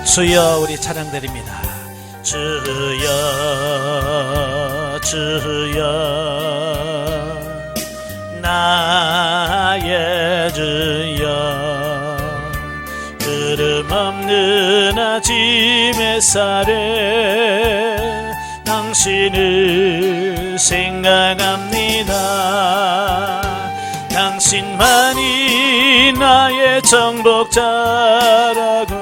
주여, 우리 찬양 드립니다. 주여, 주여, 나의 주여, 그름 없는 아침 햇살에 당신을 생각합니다. 당신만이 나의 정복자라고,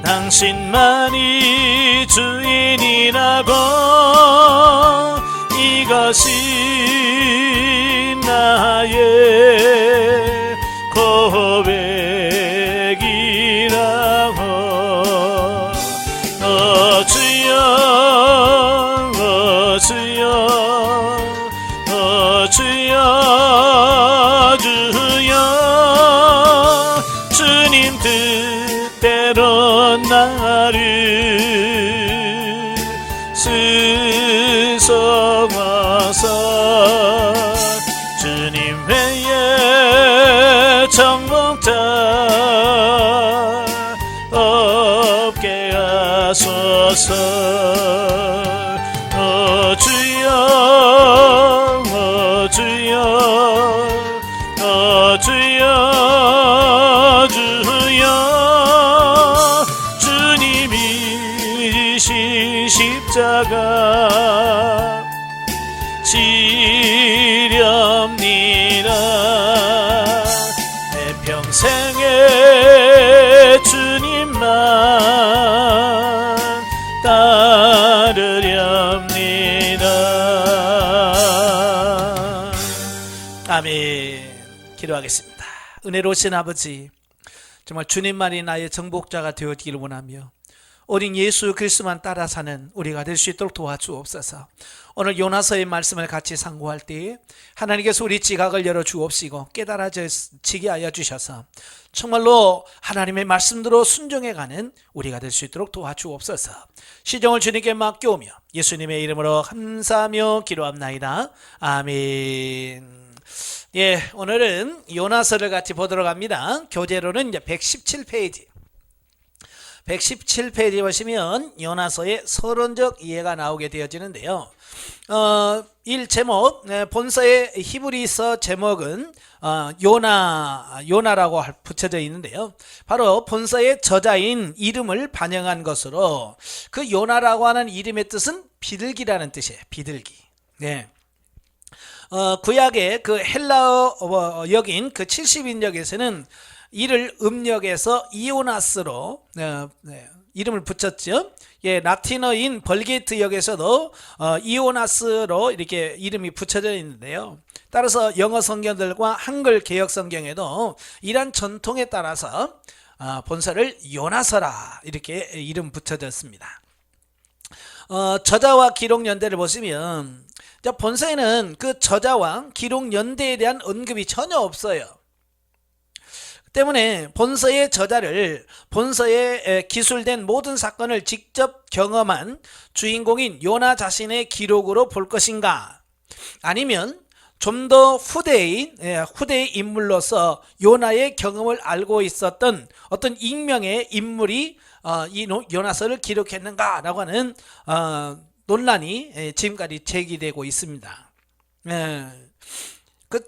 당신만이 주인이라고, 이것이 나의 고백이라고. 주여, 주여, 주여, 주여, 주님 뜻대로 나를 쓰소서. 주님 외에 정복자 없게 하소서. 주여, 주여, 주여, 주여, 주님이 지신 십자가 지렵니다. 내 평생에 주님만 따르렵니다. 아멘. 기도하겠습니다. 은혜로우신 아버지, 정말 주님만이 나의 정복자가 되어지기를 원하며 어린 예수 그리스도만 따라 사는 우리가 될 수 있도록 도와주옵소서. 오늘 요나서의 말씀을 같이 상고할 때에 하나님께서 우리 지각을 열어 주옵시고 깨달아지게 하여 주셔서 정말로 하나님의 말씀대로 순종해가는 우리가 될 수 있도록 도와주옵소서. 시종을 주님께 맡겨오며 예수님의 이름으로 감사하며 기도합나이다. 아멘. 예, 오늘은 요나서를 같이 보도록 합니다. 교재로는 이제 117페이지. 117페이지 보시면 요나서의 서론적 이해가 나오게 되어지는데요. 일 제목, 본서의 히브리서 제목은 요나라고 붙여져 있는데요. 바로 본서의 저자인 이름을 반영한 것으로 그 요나라고 하는 이름의 뜻은 비둘기라는 뜻이에요. 비둘기. 네. 구약의 그 헬라어 역인 그 70인역에서는 이를 음력해서 이오나스로 이름을 붙였죠. 예, 라틴어인 벌게트 역에서도 이오나스로 이렇게 이름이 붙여져 있는데요. 따라서 영어 성경들과 한글 개역 성경에도 이러한 전통에 따라서 본서를 요나서라 이렇게 이름 붙여졌습니다. 저자와 기록 연대를 보시면 본서에는 그 저자와 기록 연대에 대한 언급이 전혀 없어요. 때문에 본서의 저자를 본서에 기술된 모든 사건을 직접 경험한 주인공인 요나 자신의 기록으로 볼 것인가, 아니면 좀 더 후대의 인물로서 요나의 경험을 알고 있었던 어떤 익명의 인물이 이 요나서를 기록했는가라고 하는 논란이 지금까지 제기되고 있습니다.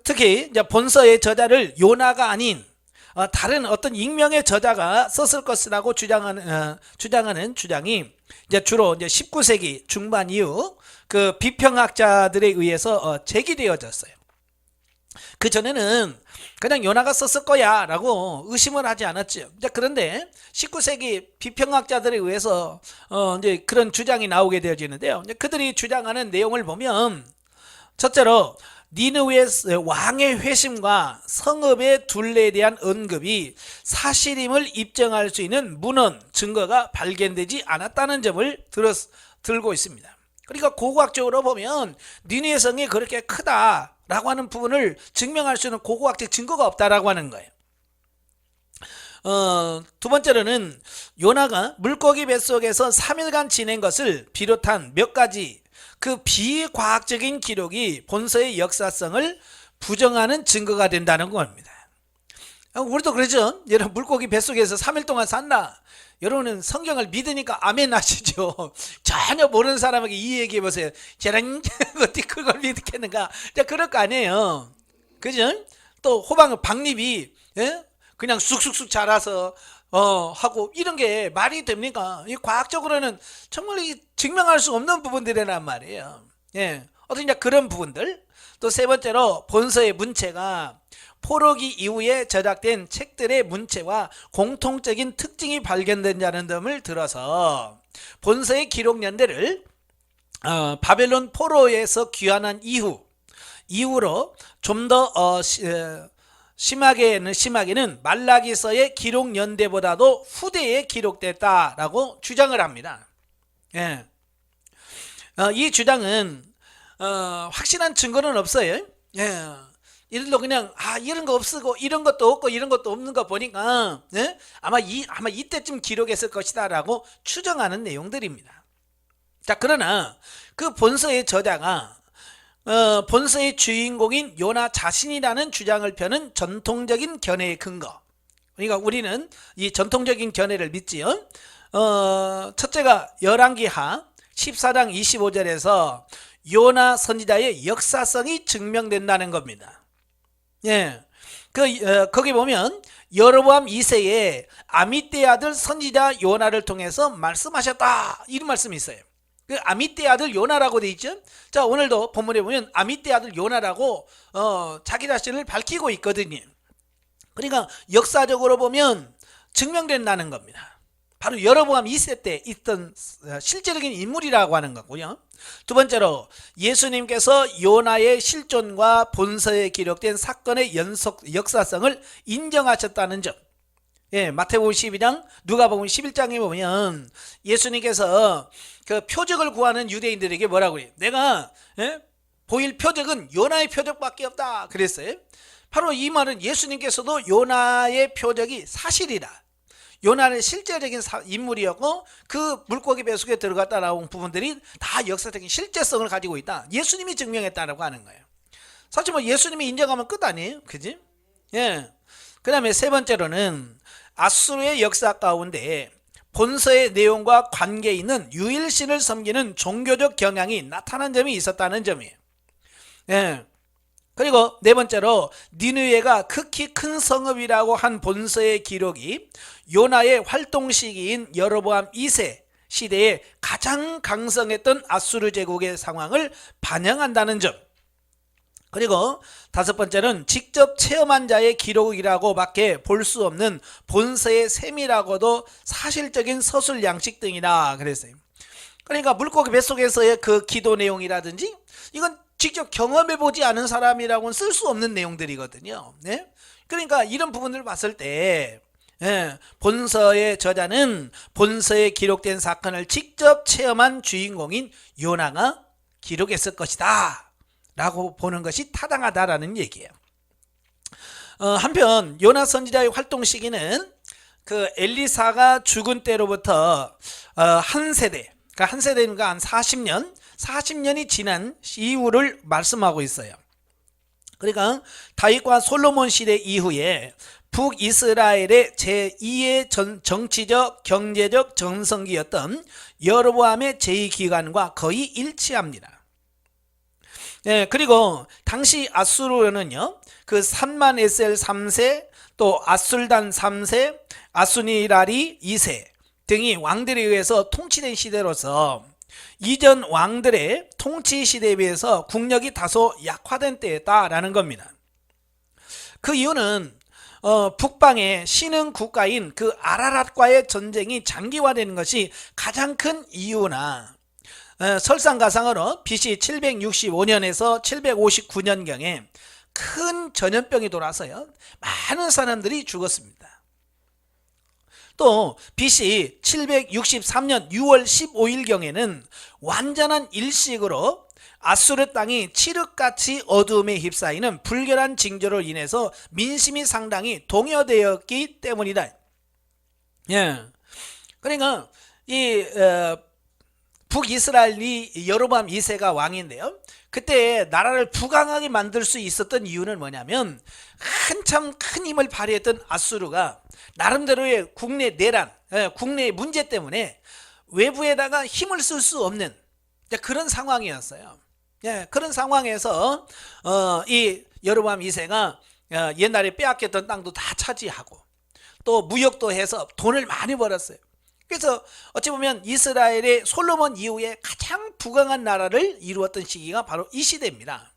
특히 본서의 저자를 요나가 아닌 다른 어떤 익명의 저자가 썼을 것이라고 주장하는 주장이 이제 주로 이제 19세기 중반 이후 그 비평학자들에 의해서 제기되어졌어요. 그 전에는 그냥 요나가 썼을 거야 라고 의심을 하지 않았죠. 그런데 19세기 비평학자들에 의해서 이제 그런 주장이 나오게 되어지는데요. 그들이 주장하는 내용을 보면, 첫째로 니느웨 왕의 회심과 성읍의 둘레에 대한 언급이 사실임을 입증할 수 있는 문헌 증거가 발견되지 않았다는 점을 들고 있습니다. 그러니까 고고학적으로 보면 니느웨 성이 그렇게 크다라고 하는 부분을 증명할 수 있는 고고학적 증거가 없다라고 하는 거예요. 두 번째로는 요나가 물고기 뱃속에서 3일간 지낸 것을 비롯한 몇 가지 그 비과학적인 기록이 본서의 역사성을 부정하는 증거가 된다는 겁니다. 우리도 그러죠. 여러분, 물고기 뱃속에서 3일 동안 산다. 여러분은 성경을 믿으니까 아멘 하시죠. 전혀 모르는 사람에게 이 얘기해 보세요. 저런 어떻게 그걸 믿겠는가? 자, 그럴 거 아니에요. 그죠? 또 호박 박잎이 예? 그냥 쑥쑥쑥 자라서 하고 이런 게 말이 됩니까? 이 과학적으로는 정말 증명할 수 없는 부분들이란 말이에요. 예. 어떤 그런 부분들. 또 세 번째로 본서의 문체가 포로기 이후에 저작된 책들의 문체와 공통적인 특징이 발견된다는 점을 들어서 본서의 기록 연대를 바벨론 포로에서 귀환한 이후로 좀 더 심하게는 말라기서의 기록 연대보다도 후대에 기록됐다라고 주장을 합니다. 예. 이 주장은 확실한 증거는 없어요. 예. 이들도 그냥 이런 거 없고 이런 것도 없고 이런 것도 없는 거 보니까 예? 아마 이때쯤 기록했을 것이다라고 추정하는 내용들입니다. 자, 그러나 그 본서의 저자가 본서의 주인공인 요나 자신이라는 주장을 펴는 전통적인 견해의 근거. 그러니까 우리는 이 전통적인 견해를 믿지요. 첫째가 열왕기하 14장 25절에서 요나 선지자의 역사성이 증명된다는 겁니다. 예. 거기 보면 여로보암 2세의 아미떼 아들 선지자 요나를 통해서 말씀하셨다. 이런 말씀이 있어요. 그 아미떼 아들 요나라고 돼 있죠. 자, 오늘도 본문에 보면 아미떼 아들 요나라고 자기 자신을 밝히고 있거든요. 그러니까 역사적으로 보면 증명된다는 겁니다. 바로 여로보암 2세 때 있던 실제적인 인물이라고 하는 거고요. 두 번째로 예수님께서 요나의 실존과 본서에 기록된 사건의 역사성을 인정하셨다는 점. 예, 마태복음 12장, 누가복음 11장에 보면 예수님께서 그 표적을 구하는 유대인들에게 뭐라고 해요? 내가 보일 표적은 요나의 표적밖에 없다 그랬어요. 바로 이 말은 예수님께서도 요나의 표적이 사실이다. 요나는 실제적인 인물이었고 그 물고기 뱃속에 들어갔다 나온 부분들이 다 역사적인 실제성을 가지고 있다. 예수님이 증명했다라고 하는 거예요. 사실 뭐 예수님이 인정하면 끝 아니에요, 그지? 예. 그 다음에 세 번째로는 아수르의 역사 가운데 본서의 내용과 관계 있는 유일신을 섬기는 종교적 경향이 나타난 점이 있었다는 점이에요. 예. 그리고 네 번째로 니느웨가 극히 큰 성읍이라고 한 본서의 기록이 요나의 활동 시기인 여로보암 2세 시대에 가장 강성했던 아수르 제국의 상황을 반영한다는 점. 그리고 다섯 번째는 직접 체험한 자의 기록이라고 밖에 볼 수 없는 본서의 셈이라고도 사실적인 서술 양식 등이다 그랬어요. 그러니까 물고기 뱃속에서의 그 기도 내용이라든지 이건 직접 경험해보지 않은 사람이라고는 쓸 수 없는 내용들이거든요. 네? 그러니까 이런 부분을 봤을 때 본서의 저자는 본서에 기록된 사건을 직접 체험한 주인공인 요나가 기록했을 것이다 라고 보는 것이 타당하다라는 얘기예요. 한편 요나 선지자의 활동 시기는 그 엘리사가 죽은 때로부터 한 세대, 그러니까 한 세대니까 한 40년이 지난 이후를 말씀하고 있어요. 그러니까 다윗과 솔로몬 시대 이후에 북이스라엘의 제2의 정치적 경제적 전성기였던 여로보암의 제2기간과 거의 일치합니다. 네, 그리고 당시 아수르는요, 그 산만에셀 3세, 또 아술단 3세, 아수니라리 2세 등이 왕들에 의해서 통치된 시대로서 이전 왕들의 통치 시대에 비해서 국력이 다소 약화된 때였다라는 겁니다. 그 이유는 북방의 신흥 국가인 그 아라랏과의 전쟁이 장기화되는 것이 가장 큰 이유나 설상가상으로 BC 765년에서 759년경에 큰 전염병이 돌아서요 많은 사람들이 죽었습니다. 또 BC 763년 6월 15일경에는 완전한 일식으로 아수르 땅이 칠흑같이 어두움에 휩싸이는 불결한 징조로 인해서 민심이 상당히 동요되었기 때문이다. 예. 그러니까 이 북이스라엘이 여로보암 2세가 왕인데요. 그때 나라를 부강하게 만들 수 있었던 이유는 뭐냐면 한참 큰 힘을 발휘했던 아수르가 나름대로의 국내 내란, 국내의 문제 때문에 외부에다가 힘을 쓸 수 없는 그런 상황이었어요. 그런 상황에서 이 여로보암 2세가 옛날에 빼앗겼던 땅도 다 차지하고 또 무역도 해서 돈을 많이 벌었어요. 그래서 어찌 보면 이스라엘의 솔로몬 이후에 가장 부강한 나라를 이루었던 시기가 바로 이 시대입니다.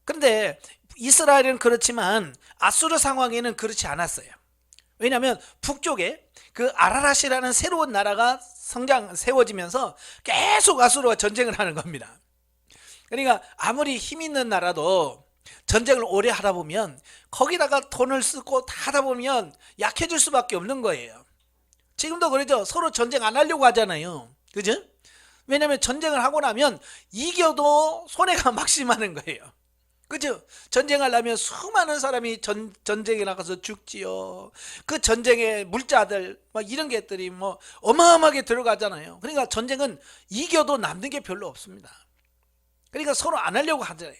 그런데 이스라엘은 그렇지만 아수르 상황에는 그렇지 않았어요. 왜냐하면 북쪽에 그 아라랏이라는 새로운 나라가 세워지면서 계속 아수르와 전쟁을 하는 겁니다. 그러니까 아무리 힘 있는 나라도 전쟁을 오래 하다 보면 거기다가 돈을 쓰고 다 하다 보면 약해질 수밖에 없는 거예요. 지금도 그러죠. 서로 전쟁 안 하려고 하잖아요. 그죠? 왜냐하면 전쟁을 하고 나면 이겨도 손해가 막심하는 거예요. 그죠? 전쟁하려면 수많은 사람이 전쟁에 나가서 죽지요. 그 전쟁의 물자들 막 이런 것들이 뭐 어마어마하게 들어가잖아요. 그러니까 전쟁은 이겨도 남는 게 별로 없습니다. 그러니까 서로 안 하려고 하잖아요.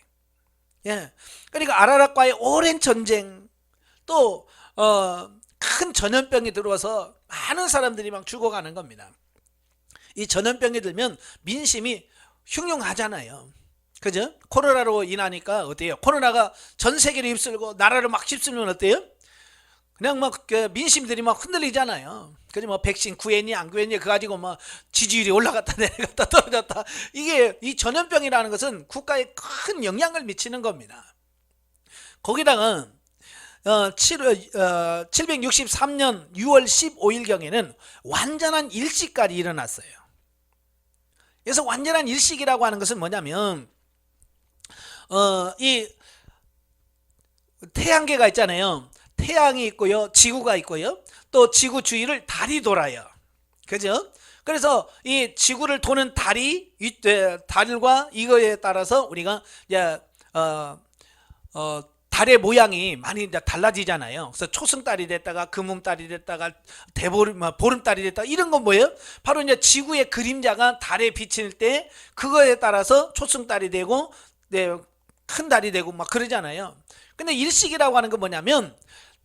그러니까 아라랏과의 오랜 전쟁, 또 큰 전염병이 들어와서 많은 사람들이 막 죽어가는 겁니다. 이 전염병이 들면 민심이 흉흉하잖아요. 그죠? 코로나로 인하니까 어때요? 코로나가 전 세계를 휩쓸고 나라를 막 휩쓸면 어때요? 그냥 막 민심들이 막 흔들리잖아요. 그죠? 뭐 백신 구했니 안 구했니 그거 가지고 뭐 지지율이 올라갔다 내려갔다 떨어졌다. 이게 이 전염병이라는 것은 국가에 큰 영향을 미치는 겁니다. 거기다가 763년 6월 15일경에는 완전한 일식까지 일어났어요. 그래서 완전한 일식이라고 하는 것은 뭐냐면 이 태양계가 있잖아요. 태양이 있고요, 지구가 있고요, 또 지구 주위를 달이 돌아요. 그죠? 그래서 이 지구를 도는 달과 이거에 따라서 우리가 달의 모양이 많이 달라지잖아요. 그래서 초승달이 됐다가 금음달이 됐다가 보름달이 됐다가 이런 건 뭐예요? 바로 이제 지구의 그림자가 달에 비칠 때 그거에 따라서 초승달이 되고 큰 달이 되고 막 그러잖아요. 근데 일식이라고 하는 건 뭐냐면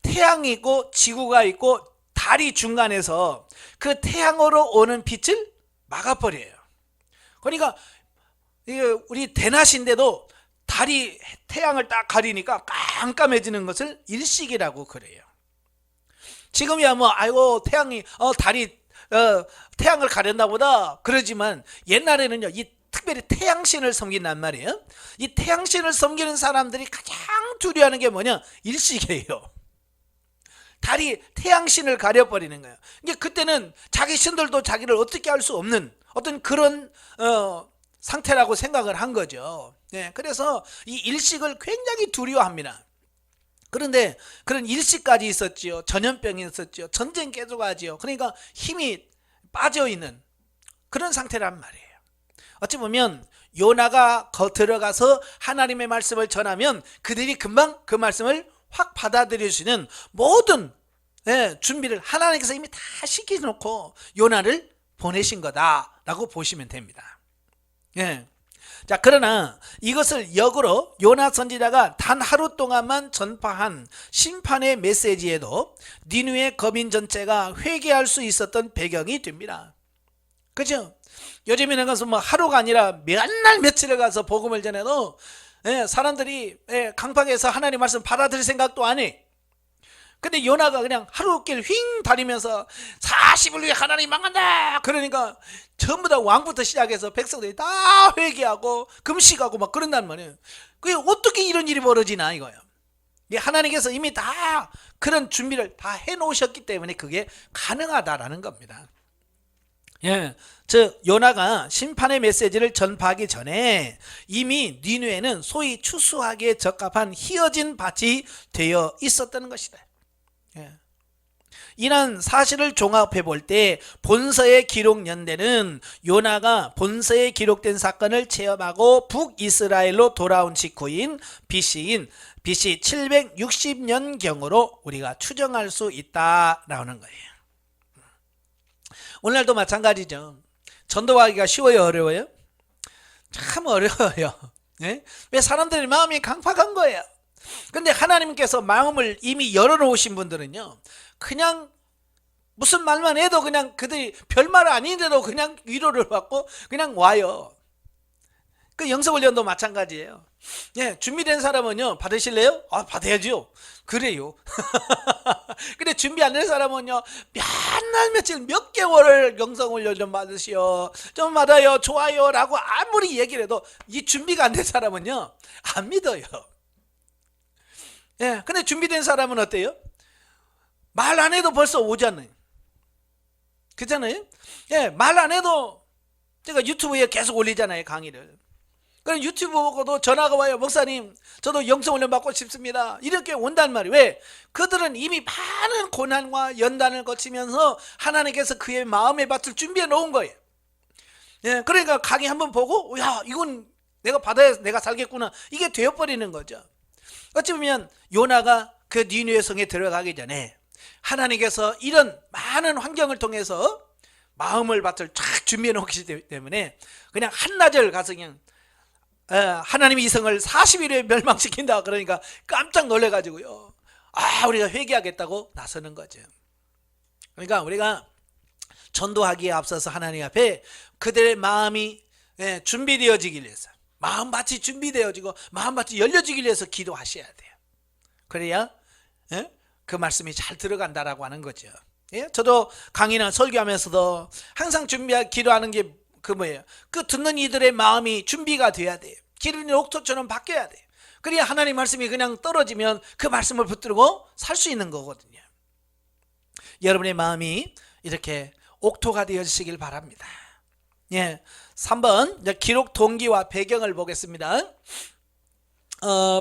태양이 있고 지구가 있고 달이 중간에서 그 태양으로 오는 빛을 막아버려요. 그러니까 우리 대낮인데도 달이 태양을 딱 가리니까 깜깜해지는 것을 일식이라고 그래요. 지금이야 뭐 아이고 달이 태양을 가렸나 보다 그러지만 옛날에는요 이 특별히 태양신을 섬긴단 말이에요. 이 태양신을 섬기는 사람들이 가장 두려워하는 게 뭐냐? 일식이에요. 달이 태양신을 가려버리는 거예요. 이게 그때는 자기 신들도 자기를 어떻게 할 수 없는 어떤 그런 상태라고 생각을 한 거죠. 그래서 이 일식을 굉장히 두려워합니다. 그런데 그런 일식까지 있었지요. 전염병이 있었지요. 전쟁 계속하지요. 그러니까 힘이 빠져있는 그런 상태란 말이에요. 어찌 보면 요나가 들어가서 하나님의 말씀을 전하면 그들이 금방 그 말씀을 확 받아들여주는 모든 준비를 하나님께서 이미 다 시켜놓고 요나를 보내신 거다라고 보시면 됩니다. 자, 그러나 이것을 역으로 요나 선지자가 단 하루 동안만 전파한 심판의 메시지에도 니느웨 거민 전체가 회개할 수 있었던 배경이 됩니다. 그죠? 요즘에는 가서 뭐 하루가 아니라 맨날 며칠을 가서 복음을 전해도 사람들이 강팍에서 하나님 말씀 받아들일 생각도 안 해. 근데 요나가 그냥 하루길 휙 다니면서 40을 위해 하나님 망한다 그러니까 전부 다 왕부터 시작해서 백성들이 다 회개하고 금식하고 막 그런단 말이에요. 그게 어떻게 이런 일이 벌어지나 이거예요. 하나님께서 이미 다 그런 준비를 다 해놓으셨기 때문에 그게 가능하다라는 겁니다. 즉 요나가 심판의 메시지를 전파하기 전에 이미 니느웨는 소위 추수하기에 적합한 희어진 밭이 되어 있었다는 것이다. 이런 사실을 종합해 볼 때 본서의 기록 연대는 요나가 본서에 기록된 사건을 체험하고 북이스라엘로 돌아온 직후인 BC 760년경으로 우리가 추정할 수 있다라는 거예요. 오늘날도 마찬가지죠. 전도하기가 쉬워요, 어려워요? 참 어려워요. 예? 왜 사람들의 마음이 강팍한 거예요. 근데 하나님께서 마음을 이미 열어놓으신 분들은요, 그냥 무슨 말만 해도 그냥 그들이 별말 아닌데도 그냥 위로를 받고 그냥 와요. 그 영성훈련도 마찬가지예요. 예, 준비된 사람은요, 받으실래요? 아, 받아야죠. 그래요. 근데 준비 안 된 사람은요, 몇 날 며칠 몇 개월을 영성훈련 좀 받으시오, 좀 받아요, 좋아요 라고 아무리 얘기를 해도 이 준비가 안 된 사람은요, 안 믿어요. 예, 근데 준비된 사람은 어때요? 말 안 해도 벌써 오잖아요. 그렇잖아요? 예, 말 안 해도 제가 유튜브에 계속 올리잖아요, 강의를. 그럼 유튜브 보고도 전화가 와요. 목사님, 저도 영성훈련 받고 싶습니다. 이렇게 온단 말이에요. 왜? 그들은 이미 많은 고난과 연단을 거치면서 하나님께서 그의 마음의 밭을 준비해 놓은 거예요. 예, 그러니까 강의 한번 보고, 야, 이건 내가 받아야 내가 살겠구나, 이게 되어버리는 거죠. 어찌 보면 요나가 그 니느웨 성에 들어가기 전에 하나님께서 이런 많은 환경을 통해서 마음을 밭을 쫙 준비해 놓기 때문에 그냥 한나절 가서 그냥 하나님이 이 성을 40일에 멸망시킨다 그러니까 깜짝 놀래가지고요, 아, 우리가 회개하겠다고 나서는 거죠. 그러니까 우리가 전도하기에 앞서서 하나님 앞에 그들의 마음이 준비되어지기 위해서, 마음밭이 준비되어지고 마음밭이 열려지기 위해서 기도하셔야 돼요. 그래야 그 말씀이 잘 들어간다라고 하는 거죠. 예? 저도 강의나 설교하면서도 항상 기도하는 게 그 뭐예요? 그 듣는 이들의 마음이 준비가 돼야 돼요. 기름진 옥토처럼 바뀌어야 돼요. 그래야 하나님 말씀이 그냥 떨어지면 그 말씀을 붙들고 살 수 있는 거거든요. 여러분의 마음이 이렇게 옥토가 되어지시길 바랍니다. 예, 3번 기록 동기와 배경을 보겠습니다.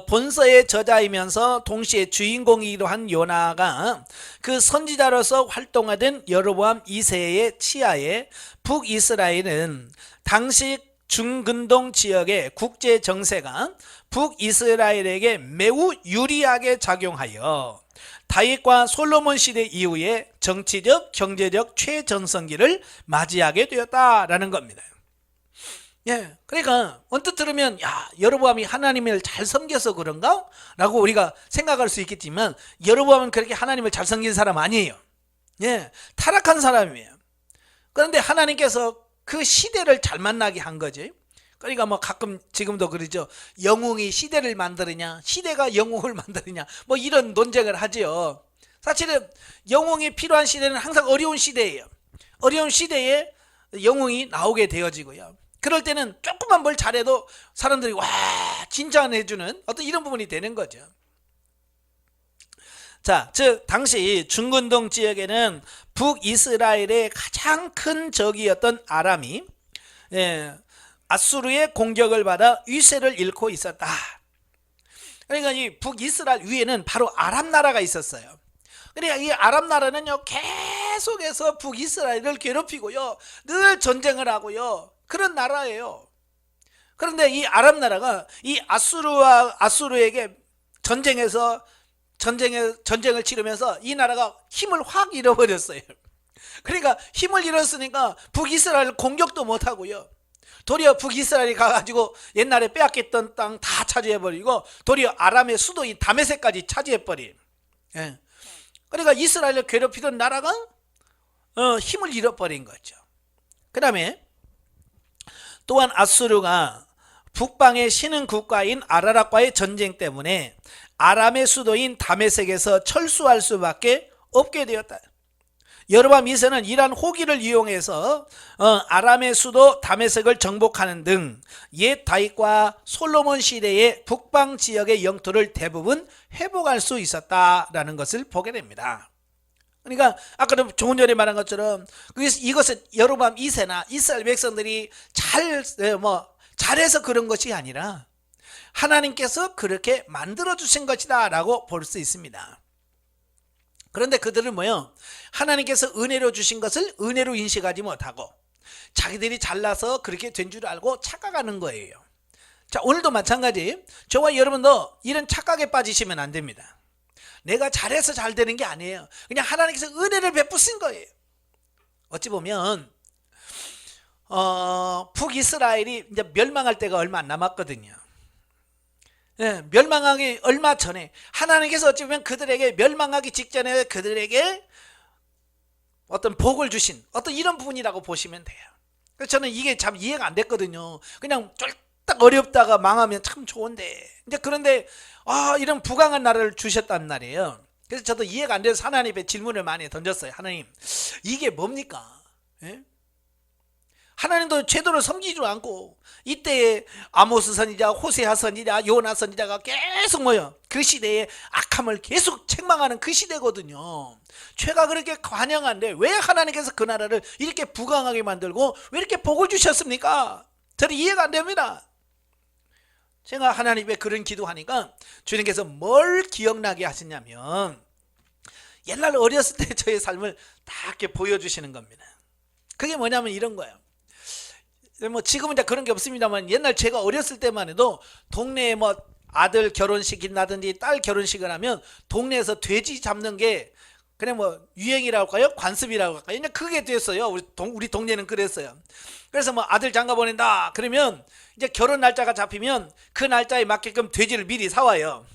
본서의 저자이면서 동시에 주인공이기도 한 요나가 그 선지자로서 활동하던 여로보암 2세의 치하에 북이스라엘은 당시 중근동 지역의 국제 정세가 북이스라엘에게 매우 유리하게 작용하여 다윗과 솔로몬 시대 이후에 정치적, 경제적 최전성기를 맞이하게 되었다라는 겁니다. 예, 그러니까 언뜻 들으면, 야, 여로보암이 하나님을 잘 섬겨서 그런가? 라고 우리가 생각할 수 있겠지만, 여로보암은 그렇게 하나님을 잘 섬긴 사람 아니에요. 예, 타락한 사람이에요. 그런데 하나님께서 그 시대를 잘 만나게 한 거지. 그러니까 뭐 가끔 지금도 그러죠. 영웅이 시대를 만드느냐, 시대가 영웅을 만드느냐, 뭐 이런 논쟁을 하지요. 사실은 영웅이 필요한 시대는 항상 어려운 시대예요. 어려운 시대에 영웅이 나오게 되어지고요. 그럴 때는 조금만 뭘 잘해도 사람들이 와, 칭찬해주는 어떤 이런 부분이 되는 거죠. 자, 즉 당시 중근동 지역에는 북이스라엘의 가장 큰 적이었던 아람이 아수르의 공격을 받아 위세를 잃고 있었다. 그러니까 이 북이스라엘 위에는 바로 아람 나라가 있었어요. 그러니까 이 아람 나라는요, 계속해서 북이스라엘을 괴롭히고요, 늘 전쟁을 하고요, 그런 나라예요. 그런데 이 아람 나라가 이 아수르에게 전쟁을 치르면서 이 나라가 힘을 확 잃어버렸어요. 그러니까 힘을 잃었으니까 북이스라엘 공격도 못하고요, 도리어 북이스라엘이 가가지고 옛날에 빼앗겼던 땅 다 차지해버리고 도리어 아람의 수도인 다메섹까지 차지해버린. 예. 그러니까 이스라엘을 괴롭히던 나라가 힘을 잃어버린 거죠. 그 다음에 또한 아수르가 북방의 신흥 국가인 아라락과의 전쟁 때문에 아람의 수도인 다메섹에서 철수할 수밖에 없게 되었다. 여로보암 2세는 이러한 호기를 이용해서 아람의 수도 다메섹을 정복하는 등 옛 다윗과 솔로몬 시대의 북방 지역의 영토를 대부분 회복할 수 있었다라는 것을 보게 됩니다. 그러니까 아까도 조금 전에 말한 것처럼 이것은 여로보암 2세나 이스라엘 백성들이 잘해서 그런 것이 아니라 하나님께서 그렇게 만들어 주신 것이다 라고 볼 수 있습니다. 그런데 그들은 뭐요? 하나님께서 은혜로 주신 것을 은혜로 인식하지 못하고 자기들이 잘나서 그렇게 된 줄 알고 착각하는 거예요. 자, 오늘도 마찬가지, 저와 여러분도 이런 착각에 빠지시면 안 됩니다. 내가 잘해서 잘 되는 게 아니에요. 그냥 하나님께서 은혜를 베푸신 거예요. 어찌 보면 북이스라엘이 이제 멸망할 때가 얼마 안 남았거든요. 예, 멸망하기 얼마 전에 하나님께서 어찌 보면 그들에게 멸망하기 직전에 그들에게 어떤 복을 주신 어떤 이런 부분이라고 보시면 돼요. 그래서 저는 이게 참 이해가 안 됐거든요. 그냥 쫄딱 어렵다가 망하면 참 좋은데 이제 그런데 이런 부강한 나라를 주셨단 말이에요. 그래서 저도 이해가 안 돼서 하나님께 질문을 많이 던졌어요. 하나님, 이게 뭡니까? 예? 하나님도 제대로 섬기지 않고 이때에 아모스 선지자, 호세아 선지자, 요나 선지자가 계속 그 시대에 악함을 계속 책망하는 그 시대거든요. 죄가 그렇게 관영한데 왜 하나님께서 그 나라를 이렇게 부강하게 만들고 왜 이렇게 복을 주셨습니까? 저는 이해가 안 됩니다. 제가 하나님의 그런 기도하니까 주님께서 뭘 기억나게 하시냐면 옛날 어렸을 때 저의 삶을 다 이렇게 보여주시는 겁니다. 그게 뭐냐면 이런 거예요. 뭐 지금은 이제 그런 게 없습니다만 옛날 제가 어렸을 때만 해도 동네에 뭐 아들 결혼식이라든지 딸 결혼식을 하면 동네에서 돼지 잡는 게 그냥 뭐 유행이라고 할까요? 관습이라고 할까요? 그냥 그게 됐어요. 우리 동네는 그랬어요. 그래서 뭐 아들 장가 보낸다 그러면 이제 결혼 날짜가 잡히면 그 날짜에 맞게끔 돼지를 미리 사와요.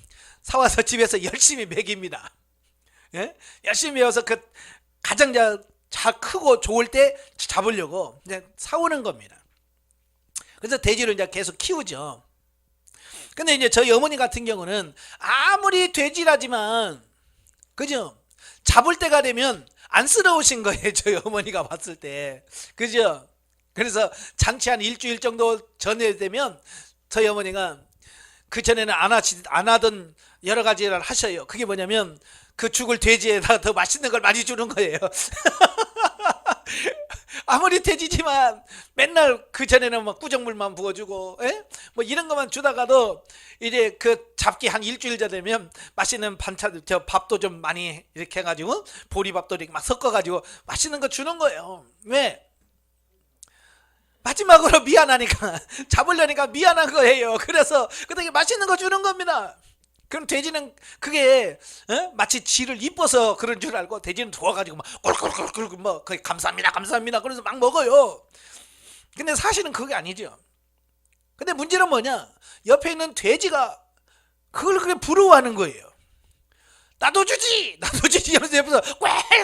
사와서 집에서 열심히 먹입니다. 예? 열심히 먹어서 그 가장 잘 크고 좋을 때 잡으려고 이제 사오는 겁니다. 그래서 돼지를 이제 계속 키우죠. 근데 이제 저희 어머니 같은 경우는 아무리 돼지라지만 그죠? 잡을 때가 되면 안쓰러우신 거예요. 저희 어머니가 봤을 때. 그죠? 그래서 장치 한 일주일 정도 전에 되면 저희 어머니가 그 전에는 안 하던 여러 가지를 하셔요. 그게 뭐냐면 그 죽을 돼지에다 더 맛있는 걸 많이 주는 거예요. 아무리 돼지지만 맨날 그 전에는 막 꾸정물만 부어주고 뭐 이런 것만 주다가도 이제 그 잡기 한 일주일 전 되면 맛있는 반찬 밥도 좀 많이 이렇게 해가지고 보리밥도 이렇게 막 섞어가지고 맛있는 거 주는 거예요. 왜? 마지막으로 미안하니까 잡으려니까 미안한 거예요. 그래서 그때 맛있는 거 주는 겁니다. 그럼 돼지는 그게 마치 지를 이뻐서 그런 줄 알고 돼지는 좋아가지고 막 꿀꿀꿀꿀 뭐 거의 감사합니다 그래서 막 먹어요. 근데 사실은 그게 아니죠. 근데 문제는 뭐냐? 옆에 있는 돼지가 그걸 그렇게 부러워하는 거예요. 나도 주지 하면서 옆에서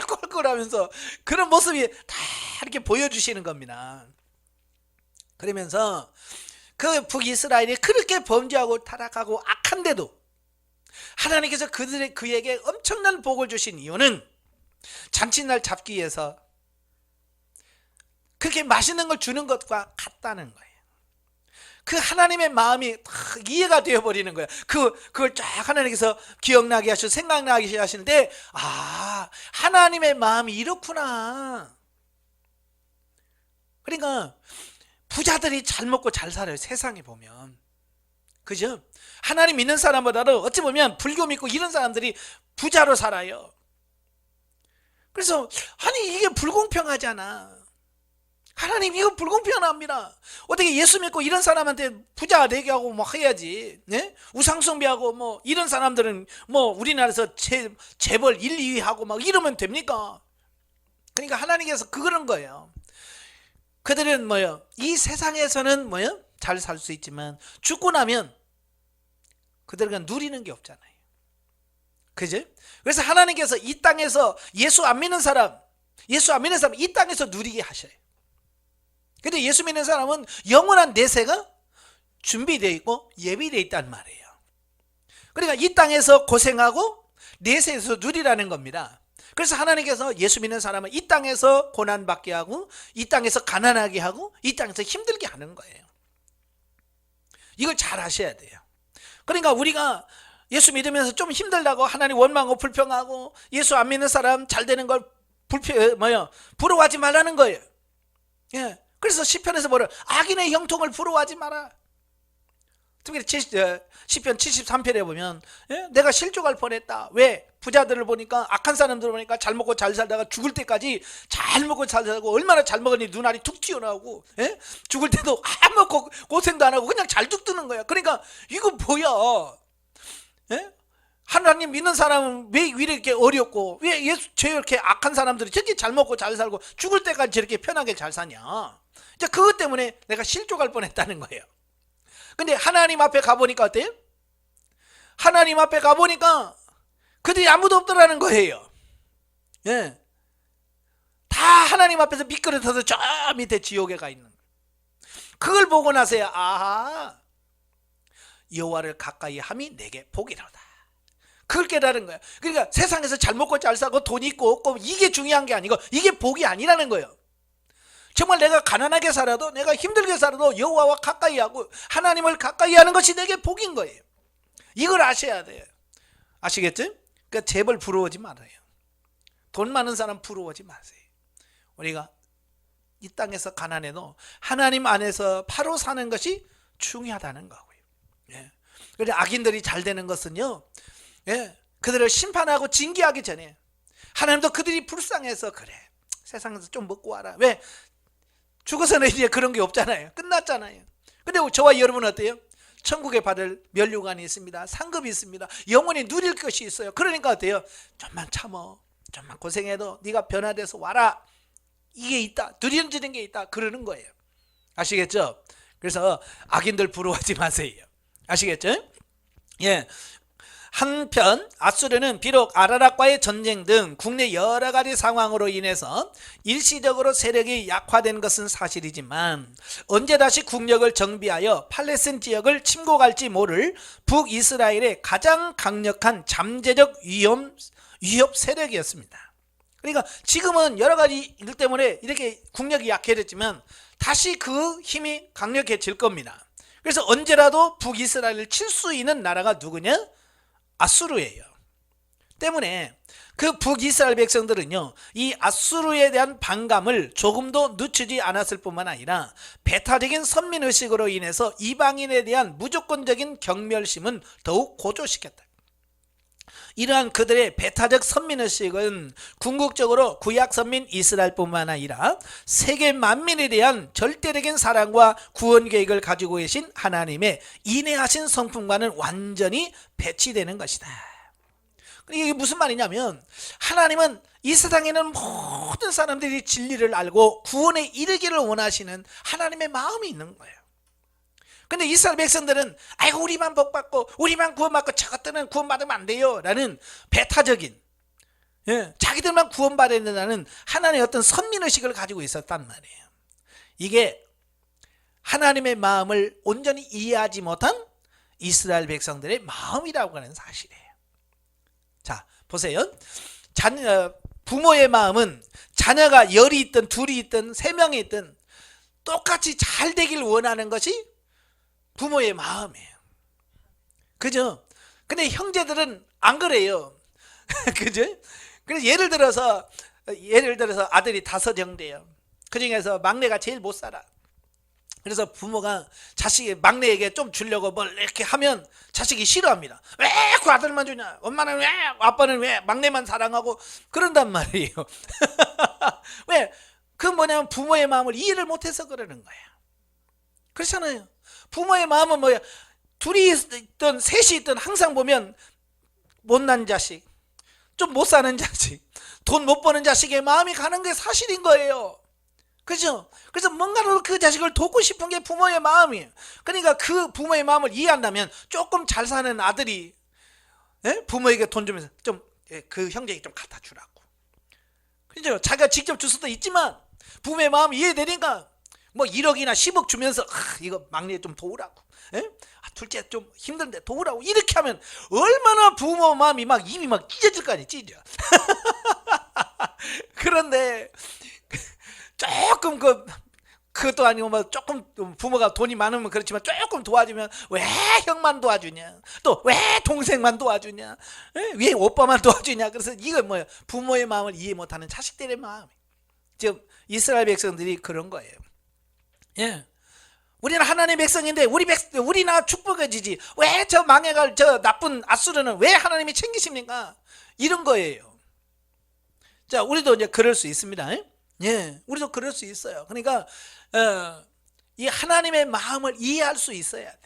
꿀꿀꿀 하면서 그런 모습이 다 이렇게 보여주시는 겁니다. 그러면서 그 북이스라엘이 그렇게 범죄하고 타락하고 악한데도 하나님께서 그에게 엄청난 복을 주신 이유는 잔칫날 잡기 위해서 그렇게 맛있는 걸 주는 것과 같다는 거예요. 그 하나님의 마음이 다 이해가 되어버리는 거예요. 그걸 쫙 하나님께서 기억나게 하시고 생각나게 하시는데 하나님의 마음이 이렇구나. 그러니까 부자들이 잘 먹고 잘 살아요. 세상에 보면. 그죠? 하나님 믿는 사람보다도 어찌 보면 불교 믿고 이런 사람들이 부자로 살아요. 그래서 아니 이게 불공평하잖아. 하나님 이거 불공평합니다. 어떻게 예수 믿고 이런 사람한테 부자 되게 하고 뭐 해야지. 네? 우상숭배하고 뭐 이런 사람들은 뭐 우리나라에서 재벌 1, 2위 하고 막 이러면 됩니까? 그러니까 하나님께서 그런 거예요. 그들은 이 세상에서는 잘 살 수 있지만 죽고 나면 그들은 누리는 게 없잖아요. 그죠? 그래서 하나님께서 이 땅에서 예수 안 믿는 사람 이 땅에서 누리게 하셔요. 근데 예수 믿는 사람은 영원한 내세가 준비되어 있고 예비되어 있단 말이에요. 그러니까 이 땅에서 고생하고 내세에서 누리라는 겁니다. 그래서 하나님께서 예수 믿는 사람은 이 땅에서 고난받게 하고 이 땅에서 가난하게 하고 이 땅에서 힘들게 하는 거예요. 이걸 잘 아셔야 돼요. 그러니까 우리가 예수 믿으면서 좀 힘들다고 하나님 원망하고 불평하고 예수 안 믿는 사람 잘 되는 걸 부러워하지 말라는 거예요. 예. 그래서 시편에서 악인의 형통을 부러워하지 마라. 특히 시편 73편에 보면 내가 실족할 뻔했다. 왜? 부자들을 보니까 악한 사람들을 보니까 잘 먹고 잘 살다가 죽을 때까지 잘 먹고 잘 살고 얼마나 잘 먹으니 눈알이 툭 튀어나오고 죽을 때도 아무 고생도 안 하고 그냥 잘 죽드는 거야. 그러니까 이거 뭐야? 하나님 믿는 사람은 왜 이렇게 어렵고 왜 저렇게 악한 사람들이 저렇게 잘 먹고 잘 살고 죽을 때까지 저렇게 편하게 잘 사냐? 이제 그것 때문에 내가 실족할 뻔했다는 거예요. 근데 하나님 앞에 가보니까 어때요? 하나님 앞에 가보니까 그들이 아무도 없더라는 거예요. 예. 다 하나님 앞에서 미끄러져서 저 밑에 지옥에 가 있는 거예요. 그걸 보고 나서야 아하, 여호와를 가까이 함이 내게 복이로다. 그걸 깨달은 거야. 그러니까 세상에서 잘 먹고 잘 사고 돈 있고 없고 이게 중요한 게 아니고 이게 복이 아니라는 거예요. 정말 내가 가난하게 살아도 내가 힘들게 살아도 여호와와 가까이 하고 하나님을 가까이 하는 것이 내게 복인 거예요. 이걸 아셔야 돼요. 아시겠죠? 그러니까 제발 부러워하지 말아요. 돈 많은 사람 부러워하지 마세요. 우리가 이 땅에서 가난해도 하나님 안에서 바로 사는 것이 중요하다는 거고요. 예. 그런데 악인들이 잘 되는 것은요, 예, 그들을 심판하고 징계하기 전에 하나님도 그들이 불쌍해서 그래, 세상에서 좀 먹고 와라. 왜? 죽어서는 이제 그런 게 없잖아요. 끝났잖아요. 근데 저와 여러분은 어때요? 천국에 받을 면류관이 있습니다. 상급이 있습니다. 영원히 누릴 것이 있어요. 그러니까 어때요? 좀만 참어, 좀만 고생해도 네가 변화돼서 와라. 이게 있다, 누려지는 게 있다, 그러는 거예요. 아시겠죠? 그래서 악인들 부러워하지 마세요. 아시겠죠? 예. 한편 아수르는 비록 아라락과의 전쟁 등 국내 여러 가지 상황으로 인해서 일시적으로 세력이 약화된 것은 사실이지만 언제 다시 국력을 정비하여 팔레스틴 지역을 침공할지 모를 북이스라엘의 가장 강력한 잠재적 위협 세력이었습니다. 그러니까 지금은 여러 가지 일 때문에 이렇게 국력이 약해졌지만 다시 그 힘이 강력해질 겁니다. 그래서 언제라도 북이스라엘을 칠 수 있는 나라가 누구냐? 아수르예요. 때문에 그 북이스라엘 백성들은요, 이 아수르에 대한 반감을 조금도 늦추지 않았을 뿐만 아니라 배타적인 선민의식으로 인해서 이방인에 대한 무조건적인 경멸심은 더욱 고조시켰다. 이러한 그들의 배타적 선민의식은 궁극적으로 구약 선민 이스라엘뿐만 아니라 세계 만민에 대한 절대적인 사랑과 구원 계획을 가지고 계신 하나님의 인내하신 성품과는 완전히 배치되는 것이다. 이게 무슨 말이냐면 하나님은 이 세상에는 모든 사람들이 진리를 알고 구원에 이르기를 원하시는 하나님의 마음이 있는 거예요. 근데 이스라엘 백성들은 아이고 우리만 복받고 우리만 구원받고 저것들은 구원받으면 안 돼요 라는 배타적인, 예, 자기들만 구원받아야 된다는 하나님의 어떤 선민의식을 가지고 있었단 말이에요. 이게 하나님의 마음을 온전히 이해하지 못한 이스라엘 백성들의 마음이라고 하는 사실이에요. 자, 보세요. 부모의 마음은 자녀가 열이 있든 둘이 있든 세 명이 있든 똑같이 잘 되길 원하는 것이 부모의 마음이에요. 그죠? 근데 형제들은 안 그래요. 그죠? 그래서 예를 들어서 아들이 5형제예요. 그 중에서 막내가 제일 못 살아. 그래서 부모가 막내에게 좀 주려고 뭘 이렇게 하면 자식이 싫어합니다. 왜 그 아들만 주냐? 엄마는 왜? 아빠는 왜? 막내만 사랑하고 그런단 말이에요. 왜? 그 뭐냐면 부모의 마음을 이해를 못해서 그러는 거예요. 그렇잖아요. 부모의 마음은 뭐야? 둘이 있든 셋이 있든 항상 보면 못난 자식, 좀 못 사는 자식, 돈 못 버는 자식의 마음이 가는 게 사실인 거예요. 그죠? 그래서 뭔가로 그 자식을 돕고 싶은 게 부모의 마음이에요. 그러니까 그 부모의 마음을 이해한다면 조금 잘 사는 아들이, 예? 부모에게 돈 주면서 좀 그 형제에게 좀 갖다 주라고. 그죠? 자기가 직접 줄 수도 있지만 부모의 마음 이해되니까 뭐 1억이나 10억 주면서 이거 막내 좀 도우라고, 예? 둘째 좀 힘든데 도우라고 이렇게 하면 얼마나 부모 마음이 막 입이 막 찢어질 거 아니에요. 찢어. 그런데 조금 그것도 아니고 뭐 조금 부모가 돈이 많으면 그렇지만 조금 도와주면 왜 형만 도와주냐, 또 왜 동생만 도와주냐, 왜 오빠만 도와주냐. 그래서 이거 뭐야? 부모의 마음을 이해 못하는 자식들의 마음. 지금 이스라엘 백성들이 그런 거예요. 예, 우리는 하나님의 백성인데 우리나 축복해지지 왜 저 망해갈 저 나쁜 아수르는 왜 하나님이 챙기십니까? 이런 거예요. 자, 우리도 이제 그럴 수 있습니다. 예, 우리도 그럴 수 있어요. 그러니까 이 하나님의 마음을 이해할 수 있어야 돼요.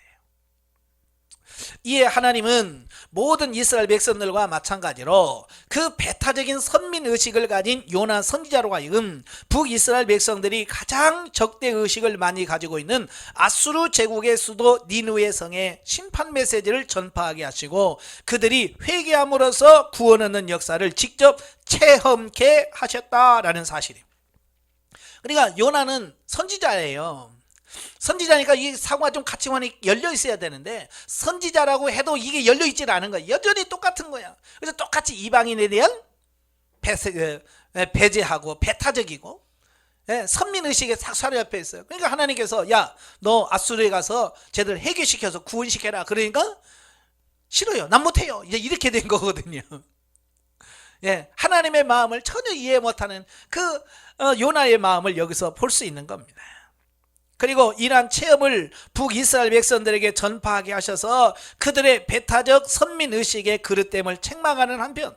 이에 하나님은 모든 이스라엘 백성들과 마찬가지로 그 배타적인 선민의식을 가진 요나 선지자로 하여금 북이스라엘 백성들이 가장 적대의식을 많이 가지고 있는 아수르 제국의 수도 니느웨 성에 심판 메시지를 전파하게 하시고 그들이 회개함으로써 구원 얻는 역사를 직접 체험케 하셨다라는 사실입니다. 그러니까 요나는 선지자예요. 선지자니까 이 사고가 좀 가치관이 열려 있어야 되는데 선지자라고 해도 이게 열려 있질 않은 거야. 여전히 똑같은 거야. 그래서 똑같이 이방인에 대한 배제하고 배타적이고 선민의식에 싹 사로잡혀 있어요. 그러니까 하나님께서 야, 너 아수르에 가서 쟤들 해결시켜서 구원시켜라. 그러니까 싫어요. 난 못해요. 이제 이렇게 된 거거든요. 하나님의 마음을 전혀 이해 못하는 그 요나의 마음을 여기서 볼 수 있는 겁니다. 그리고 이러한 체험을 북이스라엘 백성들에게 전파하게 하셔서 그들의 배타적 선민의식의 그릇됨을 책망하는 한편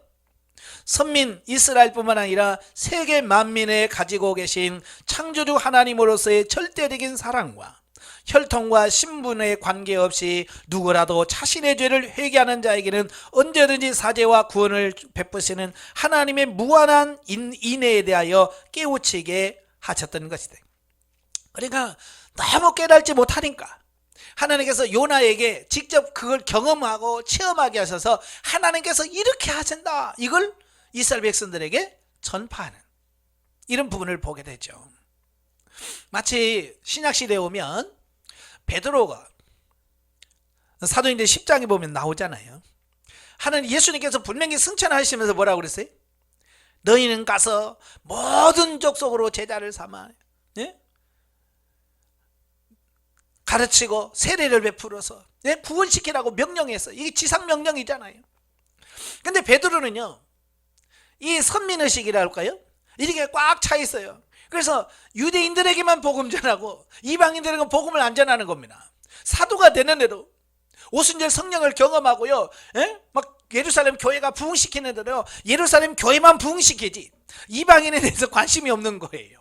선민 이스라엘뿐만 아니라 세계 만민에 가지고 계신 창조주 하나님으로서의 절대적인 사랑과 혈통과 신분에 관계없이 누구라도 자신의 죄를 회개하는 자에게는 언제든지 사죄와 구원을 베푸시는 하나님의 무한한 인애에 대하여 깨우치게 하셨던 것이다. 그러니까 너무 깨달지 못하니까 하나님께서 요나에게 직접 그걸 경험하고 체험하게 하셔서 하나님께서 이렇게 하신다, 이걸 이스라엘 백성들에게 전파하는 이런 부분을 보게 되죠. 마치 신약시대에 오면 베드로가 사도행전 10장에 보면 나오잖아요. 하나님 예수님께서 분명히 승천하시면서 뭐라고 그랬어요? 너희는 가서 모든 족속으로 제자를 삼아 가르치고 세례를 베풀어서 구원시키라고 명령했어. 이게 지상명령이잖아요. 근데 베드로는요, 이 선민의식이랄까요? 이렇게 꽉 차 있어요. 그래서 유대인들에게만 복음 전하고 이방인들에게는 복음을 안 전하는 겁니다. 사도가 되는데도 오순절 성령을 경험하고요, 막 예루살렘 교회가 부흥시키는 대로 예루살렘 교회만 부흥시키지 이방인에 대해서 관심이 없는 거예요.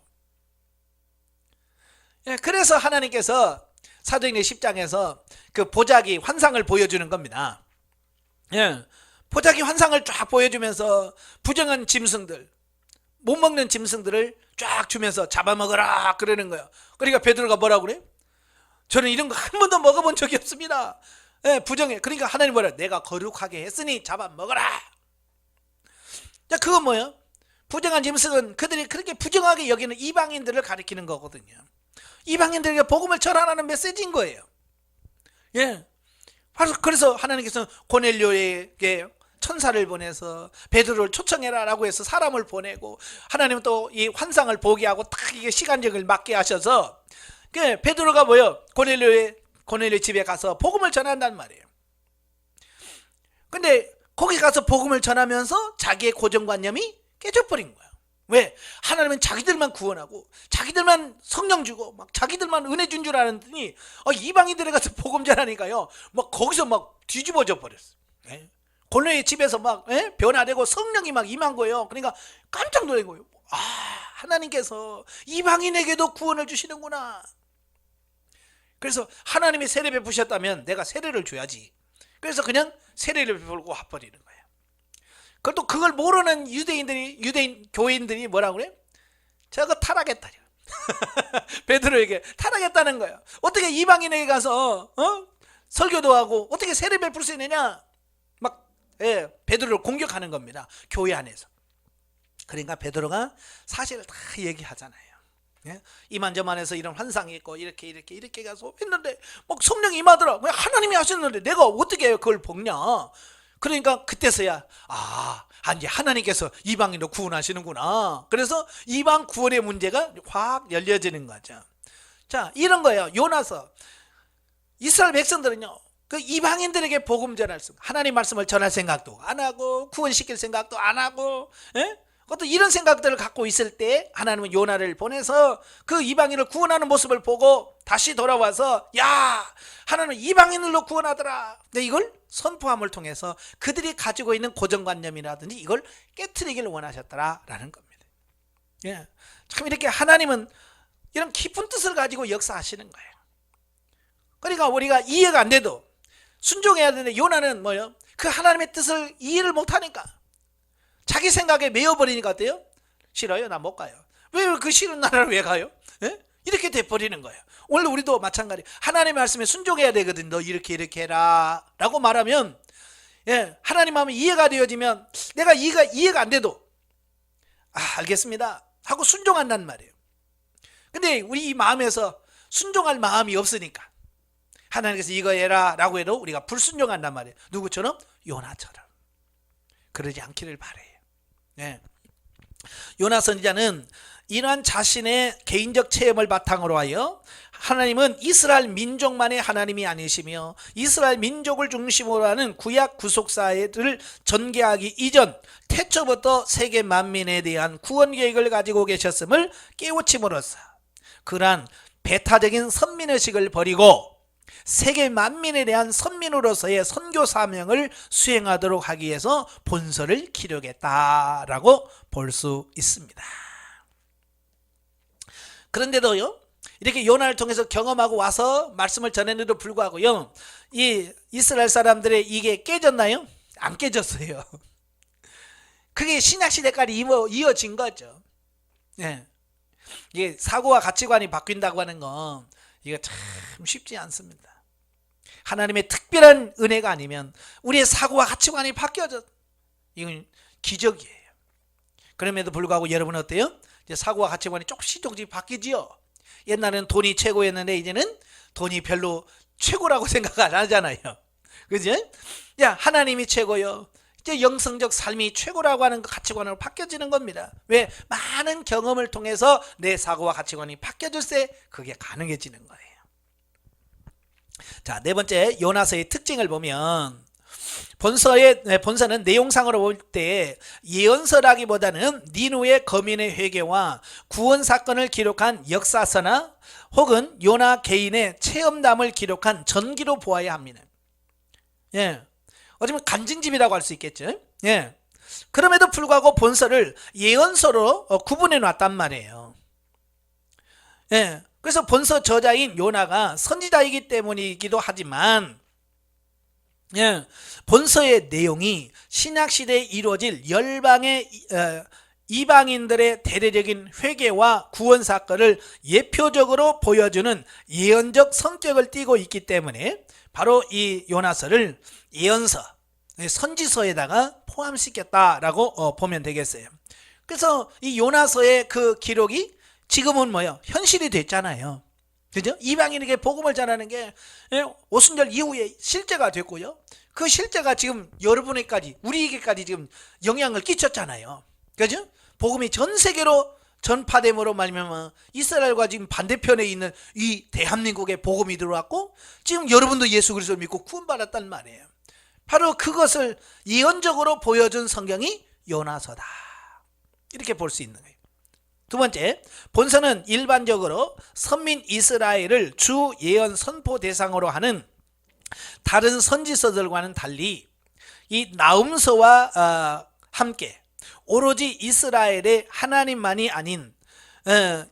그래서 하나님께서 사도행전 10장에서 그 보자기 환상을 보여주는 겁니다. 보자기 환상을 쫙 보여주면서 부정한 짐승들, 못 먹는 짐승들을 쫙 주면서 잡아먹어라 그러는 거예요. 그러니까 베드로가 뭐라고 그래? 저는 이런 거 한 번도 먹어본 적이 없습니다. 부정해. 그러니까 하나님 뭐라? 내가 거룩하게 했으니 잡아먹어라. 자, 그건 뭐예요? 부정한 짐승은 그들이 그렇게 부정하게 여기는 이방인들을 가리키는 거거든요. 이방인들에게 복음을 전하라는 메시지인 거예요. 그래서 하나님께서 고넬료에게 천사를 보내서 베드로를 초청해라 라고 해서 사람을 보내고, 하나님은 또 이 환상을 보게 하고 딱 이게 시간적을 맞게 하셔서 베드로가 뭐예요? 고넬료 집에 가서 복음을 전한단 말이에요. 근데 거기 가서 복음을 전하면서 자기의 고정관념이 깨져버린 거예요. 왜? 하나님은 자기들만 구원하고 자기들만 성령 주고 막 자기들만 은혜 준 줄 알았더니 이방인들에 가서 복음 전하니까요, 막 거기서 막 뒤집어져 버렸어. 고넬료의 집에서 막 변화되고 성령이 막 임한 거예요. 그러니까 깜짝 놀란 거예요. 아, 하나님께서 이방인에게도 구원을 주시는구나. 그래서 하나님이 세례 베푸셨다면 내가 세례를 줘야지. 그래서 그냥 세례를 베풀고 와버리는 거예요. 그것도 그걸 모르는 유대인 교인들이 뭐라고 그래? 저거 타락했다. 베드로에게 타락했다는 거예요. 어떻게 이방인에게 가서 설교도 하고 어떻게 세례 베풀 수 있느냐? 막 베드로를 공격하는 겁니다. 교회 안에서. 그러니까 베드로가 사실을 다 얘기하잖아요. 이만저만해서 이런 환상이 있고 이렇게 가서 했는데 막 성령이 임하더라. 하나님이 하셨는데 내가 어떻게 그걸 먹냐? 그러니까 그때서야 이제 하나님께서 이방인도 구원하시는구나. 그래서 이방 구원의 문제가 확 열려지는 거죠. 자, 이런 거예요. 요나서 이스라엘 백성들은요, 그 이방인들에게 복음 전할 하나님 말씀을 전할 생각도 안 하고 구원시킬 생각도 안 하고 그것도 이런 생각들을 갖고 있을 때 하나님은 요나를 보내서 그 이방인을 구원하는 모습을 보고 다시 돌아와서 야, 하나님은 이방인들로 구원하더라. 근데 이걸 선포함을 통해서 그들이 가지고 있는 고정관념이라든지 이걸 깨트리기를 원하셨더라라는 겁니다. 참 이렇게 하나님은 이런 깊은 뜻을 가지고 역사하시는 거예요. 그러니까 우리가 이해가 안 돼도 순종해야 되는데 요나는 뭐예요? 그 하나님의 뜻을 이해를 못하니까 자기 생각에 매여버리니까 어때요? 싫어요, 나 못 가요. 왜 그 싫은 나라를 왜 가요? 예? 이렇게 돼버리는 거예요. 오늘 우리도 마찬가지. 하나님의 말씀에 순종해야 되거든. 너 이렇게 해라 라고 말하면, 예, 하나님 마음이 이해가 되어지면 내가 이해가 안 돼도 알겠습니다 하고 순종한단 말이에요. 근데 우리 이 마음에서 순종할 마음이 없으니까 하나님께서 이거 해라 라고 해도 우리가 불순종한단 말이에요. 누구처럼? 요나처럼. 그러지 않기를 바라요. 예. 요나 선지자는 이러한 자신의 개인적 체험을 바탕으로 하여 하나님은 이스라엘 민족만의 하나님이 아니시며 이스라엘 민족을 중심으로 하는 구약 구속사회를 전개하기 이전 태초부터 세계 만민에 대한 구원 계획을 가지고 계셨음을 깨우침으로써 그러한 배타적인 선민의식을 버리고 세계 만민에 대한 선민으로서의 선교 사명을 수행하도록 하기 위해서 본서를 기록했다라고 볼 수 있습니다. 그런데도요, 이렇게 요나를 통해서 경험하고 와서 말씀을 전했는데도 불구하고요, 이 이스라엘 사람들의 이게 깨졌나요? 안 깨졌어요. 그게 신약시대까지 이어진 거죠. 예. 이게 사고와 가치관이 바뀐다고 하는 건 이거 참 쉽지 않습니다. 하나님의 특별한 은혜가 아니면 우리의 사고와 가치관이 바뀌어져. 이건 기적이에요. 그럼에도 불구하고 여러분 어때요? 이제 사고와 가치관이 조금씩 바뀌지요. 옛날에는 돈이 최고였는데 이제는 돈이 별로 최고라고 생각 안 하잖아요. 그죠? 야, 하나님이 최고요. 이제 영성적 삶이 최고라고 하는 가치관으로 바뀌어지는 겁니다. 왜? 많은 경험을 통해서 내 사고와 가치관이 바뀌어질 때 그게 가능해지는 거예요. 자, 네 번째 요나서의 특징을 보면 본서는 내용상으로 볼 때 예언서라기보다는 니누의 거민의 회개와 구원 사건을 기록한 역사서나 혹은 요나 개인의 체험담을 기록한 전기로 보아야 합니다. 예, 어쩌면 간증집이라고 할 수 있겠죠. 예, 그럼에도 불구하고 본서를 예언서로 구분해 놨단 말이에요. 예, 그래서 본서 저자인 요나가 선지자이기 때문이기도 하지만, 예, 본서의 내용이 신약시대에 이루어질 열방의 이방인들의 대대적인 회개와 구원 사건을 예표적으로 보여주는 예언적 성격을 띠고 있기 때문에 바로 이 요나서를 예언서, 선지서에다가 포함시켰다라고 보면 되겠어요. 그래서 이 요나서의 그 기록이 지금은 뭐예요? 현실이 됐잖아요. 그죠? 이방인에게 복음을 전하는 게 오순절 이후에 실제가 됐고요. 그 실제가 지금 여러분에게까지, 우리에게까지 지금 영향을 끼쳤잖아요. 그죠? 복음이 전 세계로 전파됨으로 말미암아 이스라엘과 지금 반대편에 있는 이 대한민국에 복음이 들어왔고 지금 여러분도 예수 그리스도를 믿고 구원받았단 말이에요. 바로 그것을 예언적으로 보여준 성경이 요나서다. 이렇게 볼 수 있는 거예요. 두 번째, 본서는 일반적으로 선민 이스라엘을 주 예언 선포 대상으로 하는 다른 선지서들과는 달리 이 나훔서와 함께 오로지 이스라엘의 하나님만이 아닌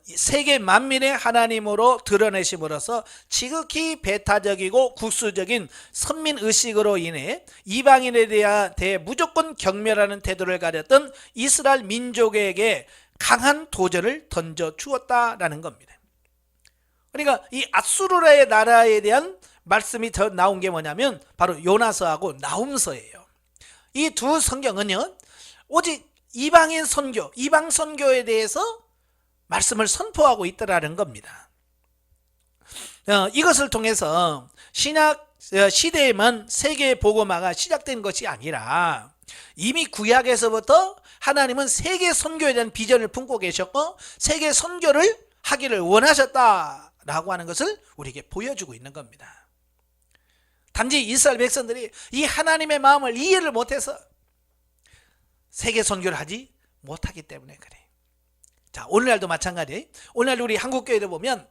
세계 만민의 하나님으로 드러내심으로써 지극히 배타적이고 국수적인 선민의식으로 인해 이방인에 대해 무조건 경멸하는 태도를 가졌던 이스라엘 민족에게 강한 도전을 던져 주었다라는 겁니다. 그러니까 이 아수르라의 나라에 대한 말씀이 더 나온 게 뭐냐면 바로 요나서하고 나훔서예요. 이 두 성경은요, 오직 이방인 선교, 이방 선교에 대해서 말씀을 선포하고 있더라는 겁니다. 이것을 통해서 신약 시대에만 세계 복음화가 시작된 것이 아니라 이미 구약에서부터 하나님은 세계 선교에 대한 비전을 품고 계셨고 세계 선교를 하기를 원하셨다라고 하는 것을 우리에게 보여주고 있는 겁니다. 단지 이스라엘 백성들이 이 하나님의 마음을 이해를 못해서 세계 선교를 하지 못하기 때문에 그래. 자, 오늘날도 마찬가지. 오늘날 우리 한국교회를 보면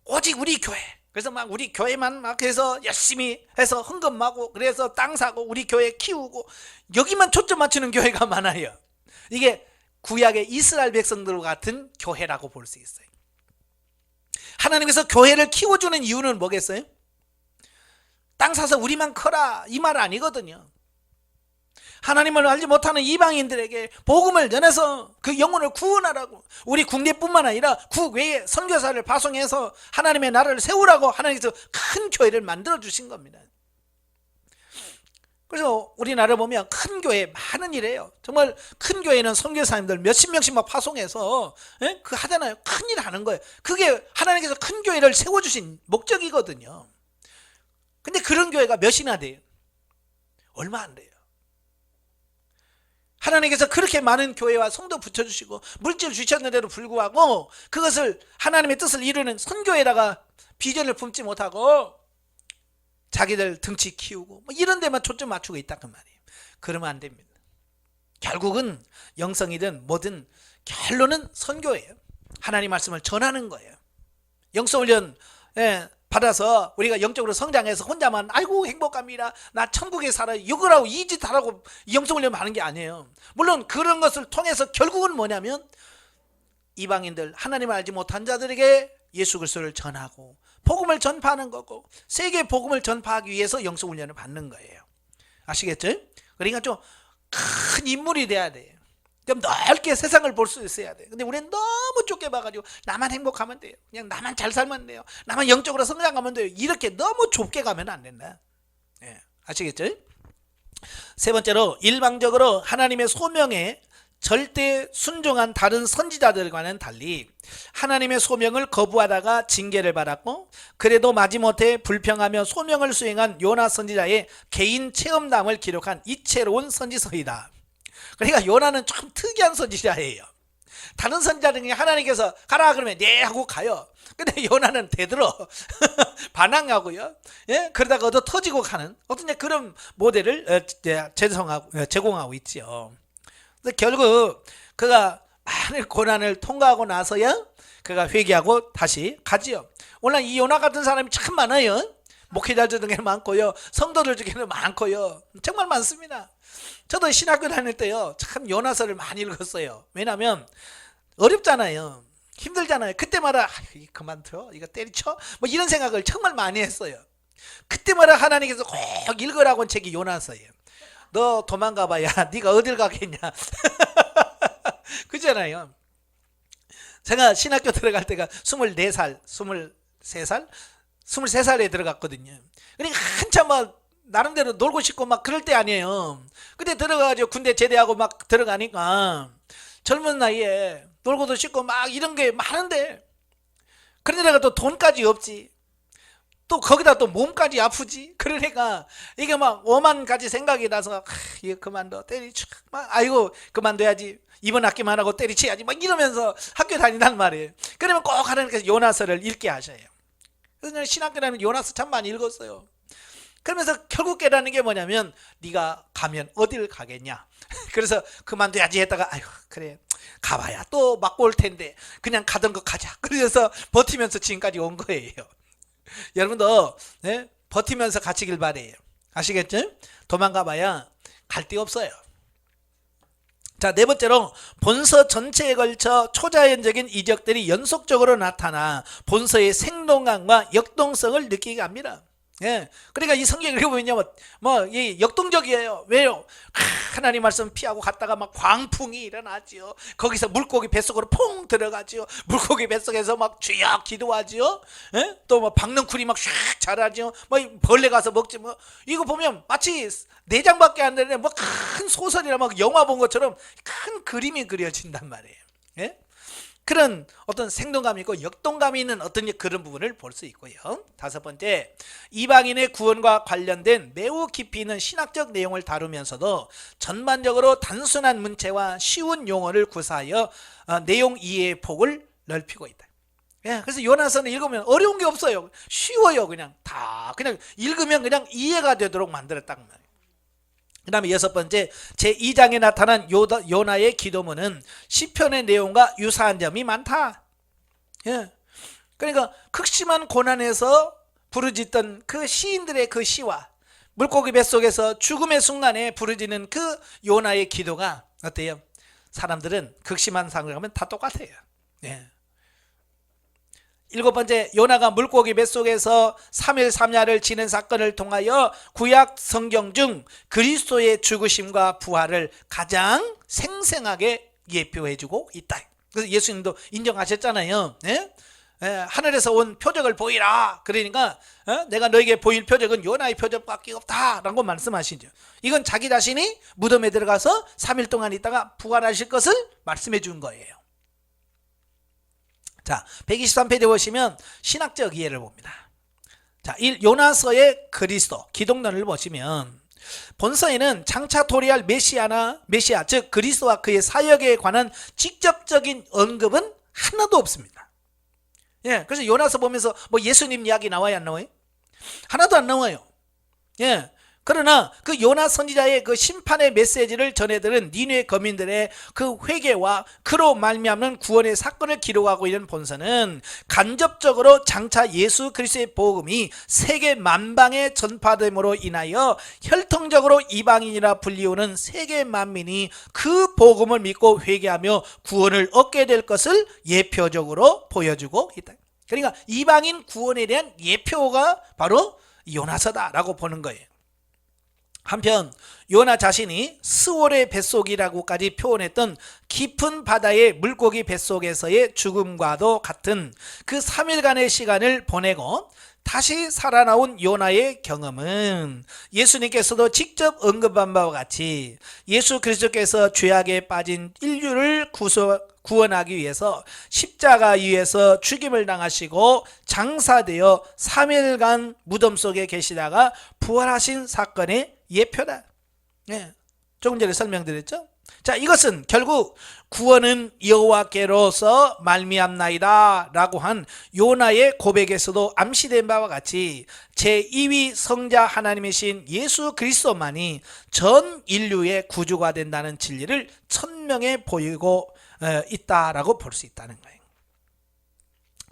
오직 우리 교회, 그래서 막 우리 교회만 막 해서 열심히 해서 헌금하고 그래서 땅 사고 우리 교회 키우고 여기만 초점 맞추는 교회가 많아요. 이게 구약의 이스라엘 백성들 같은 교회라고 볼 수 있어요. 하나님께서 교회를 키워주는 이유는 뭐겠어요? 땅 사서 우리만 커라 이 말 아니거든요. 하나님을 알지 못하는 이방인들에게 복음을 전해서 그 영혼을 구원하라고, 우리 국내뿐만 아니라 국외에 선교사를 파송해서 하나님의 나라를 세우라고 하나님께서 큰 교회를 만들어 주신 겁니다. 그래서 우리나라 보면 큰 교회 많은 일이에요. 정말 큰 교회는 선교사님들 몇십 명씩 막 파송해서 그 하잖아요. 큰 일 하는 거예요. 그게 하나님께서 큰 교회를 세워주신 목적이거든요. 근데 그런 교회가 몇이나 돼요? 얼마 안 돼요. 하나님께서 그렇게 많은 교회와 성도 붙여주시고 물질 주셨는데도 불구하고 그것을 하나님의 뜻을 이루는 선교회다가 비전을 품지 못하고 자기들 등치 키우고 뭐 이런 데만 초점 맞추고 있다 그 말이에요. 그러면 안 됩니다. 결국은 영성이든 뭐든 결론은 선교예요. 하나님 말씀을 전하는 거예요. 영성훈련 받아서 우리가 영적으로 성장해서 혼자만 아이고 행복합니다, 나 천국에 살아요, 이걸 하고 이 짓 하라고 영성훈련 하는 게 아니에요. 물론 그런 것을 통해서 결국은 뭐냐면 이방인들, 하나님을 알지 못한 자들에게 예수 그리스도를 전하고 복음을 전파하는 거고, 세계 복음을 전파하기 위해서 영성훈련을 받는 거예요. 아시겠죠? 그러니까 좀 큰 인물이 돼야 돼요. 좀 넓게 세상을 볼 수 있어야 돼요. 근데 우리는 너무 좁게 봐가지고 나만 행복하면 돼요, 그냥 나만 잘 살면 돼요, 나만 영적으로 성장하면 돼요, 이렇게 너무 좁게 가면 안 된다. 아시겠죠? 세 번째로, 일방적으로 하나님의 소명에 절대 순종한 다른 선지자들과는 달리 하나님의 소명을 거부하다가 징계를 받았고, 그래도 마지못해 불평하며 소명을 수행한 요나 선지자의 개인 체험담을 기록한 이채로운 선지서이다. 그러니까 요나는 좀 특이한 선지자예요. 다른 선지자는 그냥 하나님께서 가라 그러면 네 하고 가요. 근데 요나는 대들어 반항하고요, 그러다가 얻어 터지고 가는 어떤 그런 모델을 제공하고 있죠. 결국 그가 많은 고난을 통과하고 나서야 그가 회개하고 다시 가지요. 오늘 이 요나 같은 사람이 참 많아요. 목회자 중에는 많고요, 성도들 중에는 많고요, 정말 많습니다. 저도 신학교 다닐 때요 참 요나서를 많이 읽었어요. 왜냐하면 어렵잖아요, 힘들잖아요. 그때마다 그만둬, 이거 때리쳐, 뭐 이런 생각을 정말 많이 했어요. 그때마다 하나님께서 꼭 읽으라고 한 책이 요나서예요. 너 도망가봐야 네가 어딜 가겠냐. 그잖아요. 제가 신학교 들어갈 때가 24살, 23살, 23살에 들어갔거든요. 그러니까 한참 막 나름대로 놀고 싶고 막 그럴 때 아니에요. 근데 들어가가지고 군대 제대하고 막 들어가니까 젊은 나이에 놀고도 싶고 막 이런 게 많은데, 그런데 내가 또 돈까지 없지, 또 거기다 또 몸까지 아프지. 그러니까 이게 막 오만 가지 생각이 나서 이거 그만둬, 때리쳐, 막 아이고 그만둬야지, 이번 학기만 하고 때리쳐야지, 막 이러면서 학교 다닌단 말이에요. 그러면 꼭 하나님께서 요나서를 읽게 하셔요. 그래서 신학교 다니면 요나서 참 많이 읽었어요. 그러면서 결국 깨닫는 게 뭐냐면 네가 가면 어딜 가겠냐. 그래서 그만둬야지 했다가 아이고 그래 가봐야 또 맞고 올 텐데 그냥 가던 거 가자. 그래서 버티면서 지금까지 온 거예요. 여러분도 버티면서 가시길 바래요. 아시겠죠? 도망가봐야 갈 데 없어요. 자, 네 번째로, 본서 전체에 걸쳐 초자연적인 이적들이 연속적으로 나타나 본서의 생동감과 역동성을 느끼게 합니다. 그러니까 이 성경을 읽어보면요, 이 역동적이에요. 왜요? 하나님 말씀 피하고 갔다가 막 광풍이 일어나지요. 거기서 물고기 뱃속으로 퐁 들어가지요. 물고기 뱃속에서 막 쥐약 기도하지요. 또 뭐 박넝쿨이 막 샥 자라지요. 뭐 벌레 가서 먹지 뭐. 이거 보면 마치 4장밖에 안 되는데 뭐 큰 소설이나 막 영화 본 것처럼 큰 그림이 그려진단 말이에요. 그런 어떤 생동감이 있고 역동감이 있는 어떤 그런 부분을 볼 수 있고요. 다섯 번째, 이방인의 구원과 관련된 매우 깊이 있는 신학적 내용을 다루면서도 전반적으로 단순한 문체와 쉬운 용어를 구사하여 내용 이해의 폭을 넓히고 있다. 그래서 요나서는 읽으면 어려운 게 없어요. 쉬워요. 그냥 다 그냥 읽으면 그냥 이해가 되도록 만들었단 말이에요. 그 다음에 여섯 번째, 제2장에 나타난 요나의 기도문은 시편의 내용과 유사한 점이 많다. 그러니까 극심한 고난에서 부르짖던 그 시인들의 그 시와 물고기 뱃속에서 죽음의 순간에 부르짖는 그 요나의 기도가 어때요? 사람들은 극심한 상황을 하면 다 똑같아요. 7번째, 요나가 물고기 뱃속에서 3일 3야를 지낸 사건을 통하여 구약 성경 중 그리스도의 죽으심과 부활을 가장 생생하게 예표해주고 있다. 그래서 예수님도 인정하셨잖아요. 네? 하늘에서 온 표적을 보이라. 그러니까 내가 너에게 보일 표적은 요나의 표적밖에 없다 라고 말씀하시죠. 이건 자기 자신이 무덤에 들어가서 3일 동안 있다가 부활하실 것을 말씀해 준 거예요. 자, 123페이지 보시면 신학적 이해를 봅니다. 자, 요나서의 그리스도 기독론을 보시면 본서에는 장차 도래할 메시아 즉 그리스도와 그의 사역에 관한 직접적인 언급은 하나도 없습니다. 예, 그래서 요나서 보면서 뭐 예수님 이야기 나와요, 안 나와요? 하나도 안 나와요. 예. 그러나 그 요나 선지자의 그 심판의 메시지를 전해들은 니느웨 거민들의 그 회개와 그로 말미암는 구원의 사건을 기록하고 있는 본서는 간접적으로 장차 예수 그리스도의 복음이 세계 만방에 전파됨으로 인하여 혈통적으로 이방인이라 불리우는 세계 만민이 그 복음을 믿고 회개하며 구원을 얻게 될 것을 예표적으로 보여주고 있다. 그러니까 이방인 구원에 대한 예표가 바로 요나서다라고 보는 거예요. 한편 요나 자신이 스월의 뱃속이라고까지 표현했던 깊은 바다의 물고기 뱃속에서의 죽음과도 같은 그 3일간의 시간을 보내고 다시 살아나온 요나의 경험은 예수님께서도 직접 언급한 바와 같이 예수 그리스도께서 죄악에 빠진 인류를 구원하기 위해서 십자가 위에서 죽임을 당하시고 장사되어 3일간 무덤 속에 계시다가 부활하신 사건의 예표다. 예, 조금 전에 설명드렸죠. 자, 이것은 결국 구원은 여호와께로서 말미암나이다 라고 한 요나의 고백에서도 암시된 바와 같이 제2위 성자 하나님이신 예수 그리스도만이 전 인류의 구주가 된다는 진리를 천명해 보이고 있다라고 볼 수 있다는 거예요.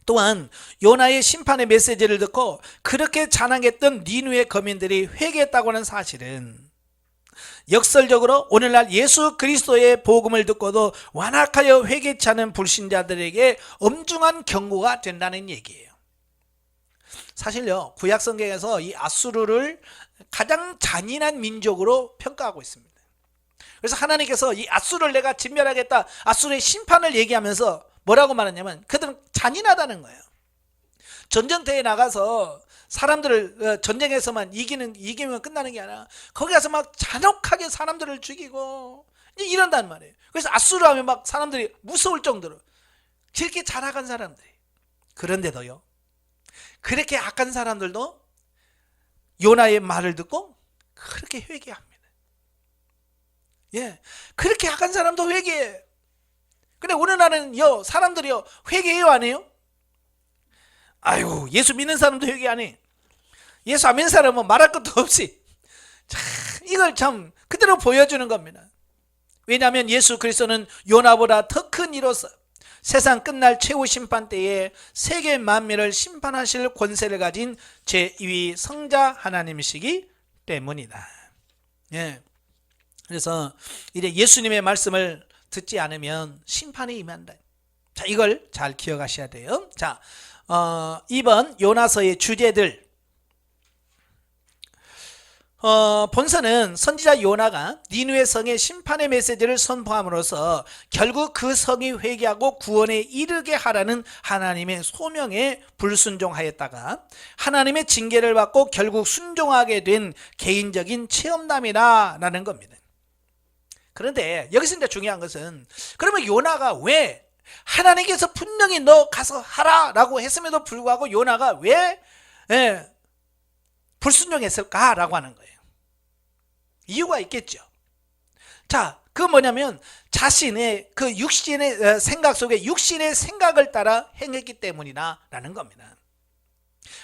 또한 요나의 심판의 메시지를 듣고 그렇게 자랑했던 니느웨 거민들이 회개했다고 하는 사실은 역설적으로 오늘날 예수 그리스도의 복음을 듣고도 완악하여 회개치 않은 불신자들에게 엄중한 경고가 된다는 얘기예요. 사실요, 구약 성경에서 이 아수르를 가장 잔인한 민족으로 평가하고 있습니다. 그래서 하나님께서 이 아수르를 내가 진멸하겠다, 아수르의 심판을 얘기하면서 뭐라고 말하냐면 그들은 잔인하다는 거예요. 전쟁터에 나가서 사람들을 전쟁에서만 이기면 끝나는 게 아니라 거기 가서 막 잔혹하게 사람들을 죽이고 이런단 말이에요. 그래서 아수르 하면 막 사람들이 무서울 정도로 그렇게 잔악한 사람들이. 그런데도요, 그렇게 악한 사람들도 요나의 말을 듣고 그렇게 회개합니다. 예, 그렇게 악한 사람도 회개해요. 근데 오늘날은요, 사람들이요, 회개해요, 안 해요? 아이고, 예수 믿는 사람도 회개 안 해. 예수 안 믿는 사람은 말할 것도 없이. 참, 이걸 참 그대로 보여주는 겁니다. 왜냐하면 예수 그리스도는 요나보다 더 큰 이로서 세상 끝날 최후 심판 때에 세계 만민을 심판하실 권세를 가진 제2위 성자 하나님이시기 때문이다. 예. 그래서 이제 예수님의 말씀을 듣지 않으면 심판이 임한다. 자, 이걸 잘 기억하셔야 돼요. 자, 2번 요나서의 주제들. 본서는 선지자 요나가 니느웨 성의 심판의 메시지를 선포함으로써 결국 그 성이 회개하고 구원에 이르게 하라는 하나님의 소명에 불순종하였다가 하나님의 징계를 받고 결국 순종하게 된 개인적인 체험담이라는 겁니다. 그런데 여기서 이제 중요한 것은 그러면 요나가 왜 하나님께서 분명히 너 가서 하라 라고 했음에도 불구하고 요나가 왜 불순종했을까 라고 하는 거예요. 이유가 있겠죠. 자, 그건 뭐냐면 자신의 그 육신의 생각 속에 육신의 생각을 따라 행했기 때문이다 라는 겁니다.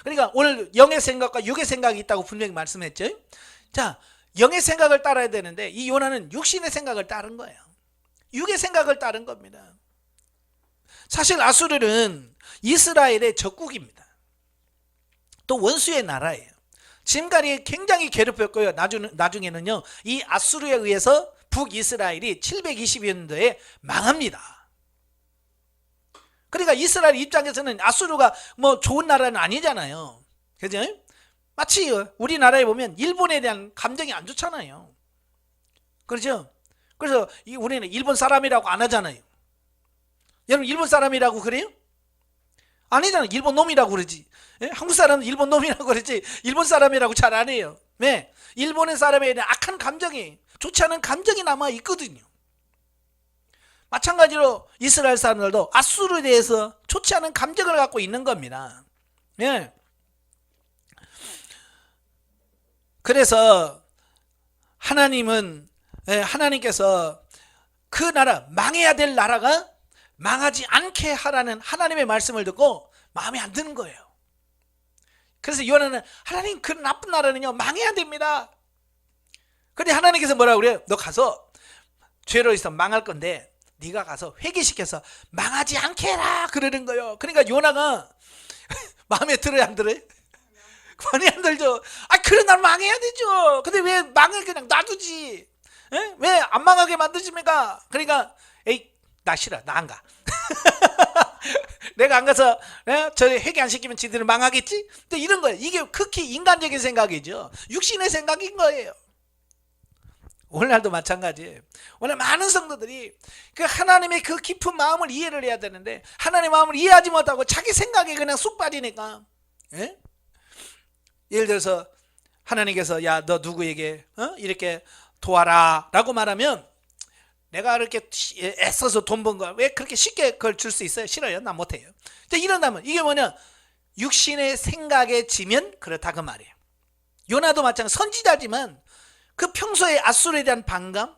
그러니까 오늘 영의 생각과 육의 생각이 있다고 분명히 말씀했죠. 자, 영의 생각을 따라야 되는데 이 요나는 육신의 생각을 따른 거예요. 육의 생각을 따른 겁니다. 사실 아수르는 이스라엘의 적국입니다. 또 원수의 나라예요. 지금까지 굉장히 괴롭혔고요. 나중에는요, 이 아수르에 의해서 북이스라엘이 720년도에 망합니다. 그러니까 이스라엘 입장에서는 아수르가 뭐 좋은 나라는 아니잖아요. 그죠? 마치 우리나라에 보면 일본에 대한 감정이 안 좋잖아요. 그렇죠? 그래서 우리는 일본 사람이라고 안 하잖아요. 여러분 일본 사람이라고 그래요? 아니잖아요. 일본 놈이라고 그러지. 예? 한국 사람은 일본 놈이라고 그러지 일본 사람이라고 잘 안 해요. 왜? 일본의 사람에 대한 악한 감정이, 좋지 않은 감정이 남아 있거든요. 마찬가지로 이스라엘 사람들도 아수르에 대해서 좋지 않은 감정을 갖고 있는 겁니다. 예. 그래서 하나님께서 그 나라, 망해야 될 나라가 망하지 않게 하라는 하나님의 말씀을 듣고 마음에 안 드는 거예요. 그래서 요나는 하나님, 그 나쁜 나라는요 망해야 됩니다. 그런데 하나님께서 뭐라고 그래요? 너 가서 죄로 있어 망할 건데 네가 가서 회개시켜서 망하지 않게 해라 그러는 거예요. 그러니까 요나가 마음에 들어요, 안 들어요? 많이 안 들죠. 그래, 난 망해야 되죠. 근데 왜 망을 그냥 놔두지? 왜 안 망하게 만드십니까? 그러니까 에이, 나 싫어, 나 안 가. 내가 안 가서 저 회개 안 시키면 지들은 망하겠지? 근데 이런 거예요. 이게 극히 인간적인 생각이죠. 육신의 생각인 거예요. 오늘날도 마찬가지예요. 오늘 많은 성도들이 그 하나님의 그 깊은 마음을 이해를 해야 되는데 하나님의 마음을 이해하지 못하고 자기 생각에 그냥 쑥 빠지니까. 예를 들어서 하나님께서 야, 너 누구에게 이렇게 도와라 라고 말하면 내가 이렇게 애써서 돈 번 거 왜 그렇게 쉽게 그걸 줄 수 있어요? 싫어요. 난 못해요. 이런다면 이게 뭐냐, 육신의 생각에 지면 그렇다 그 말이에요. 요나도 마찬가지, 선지자지만 그 평소에 아수르에 대한 반감,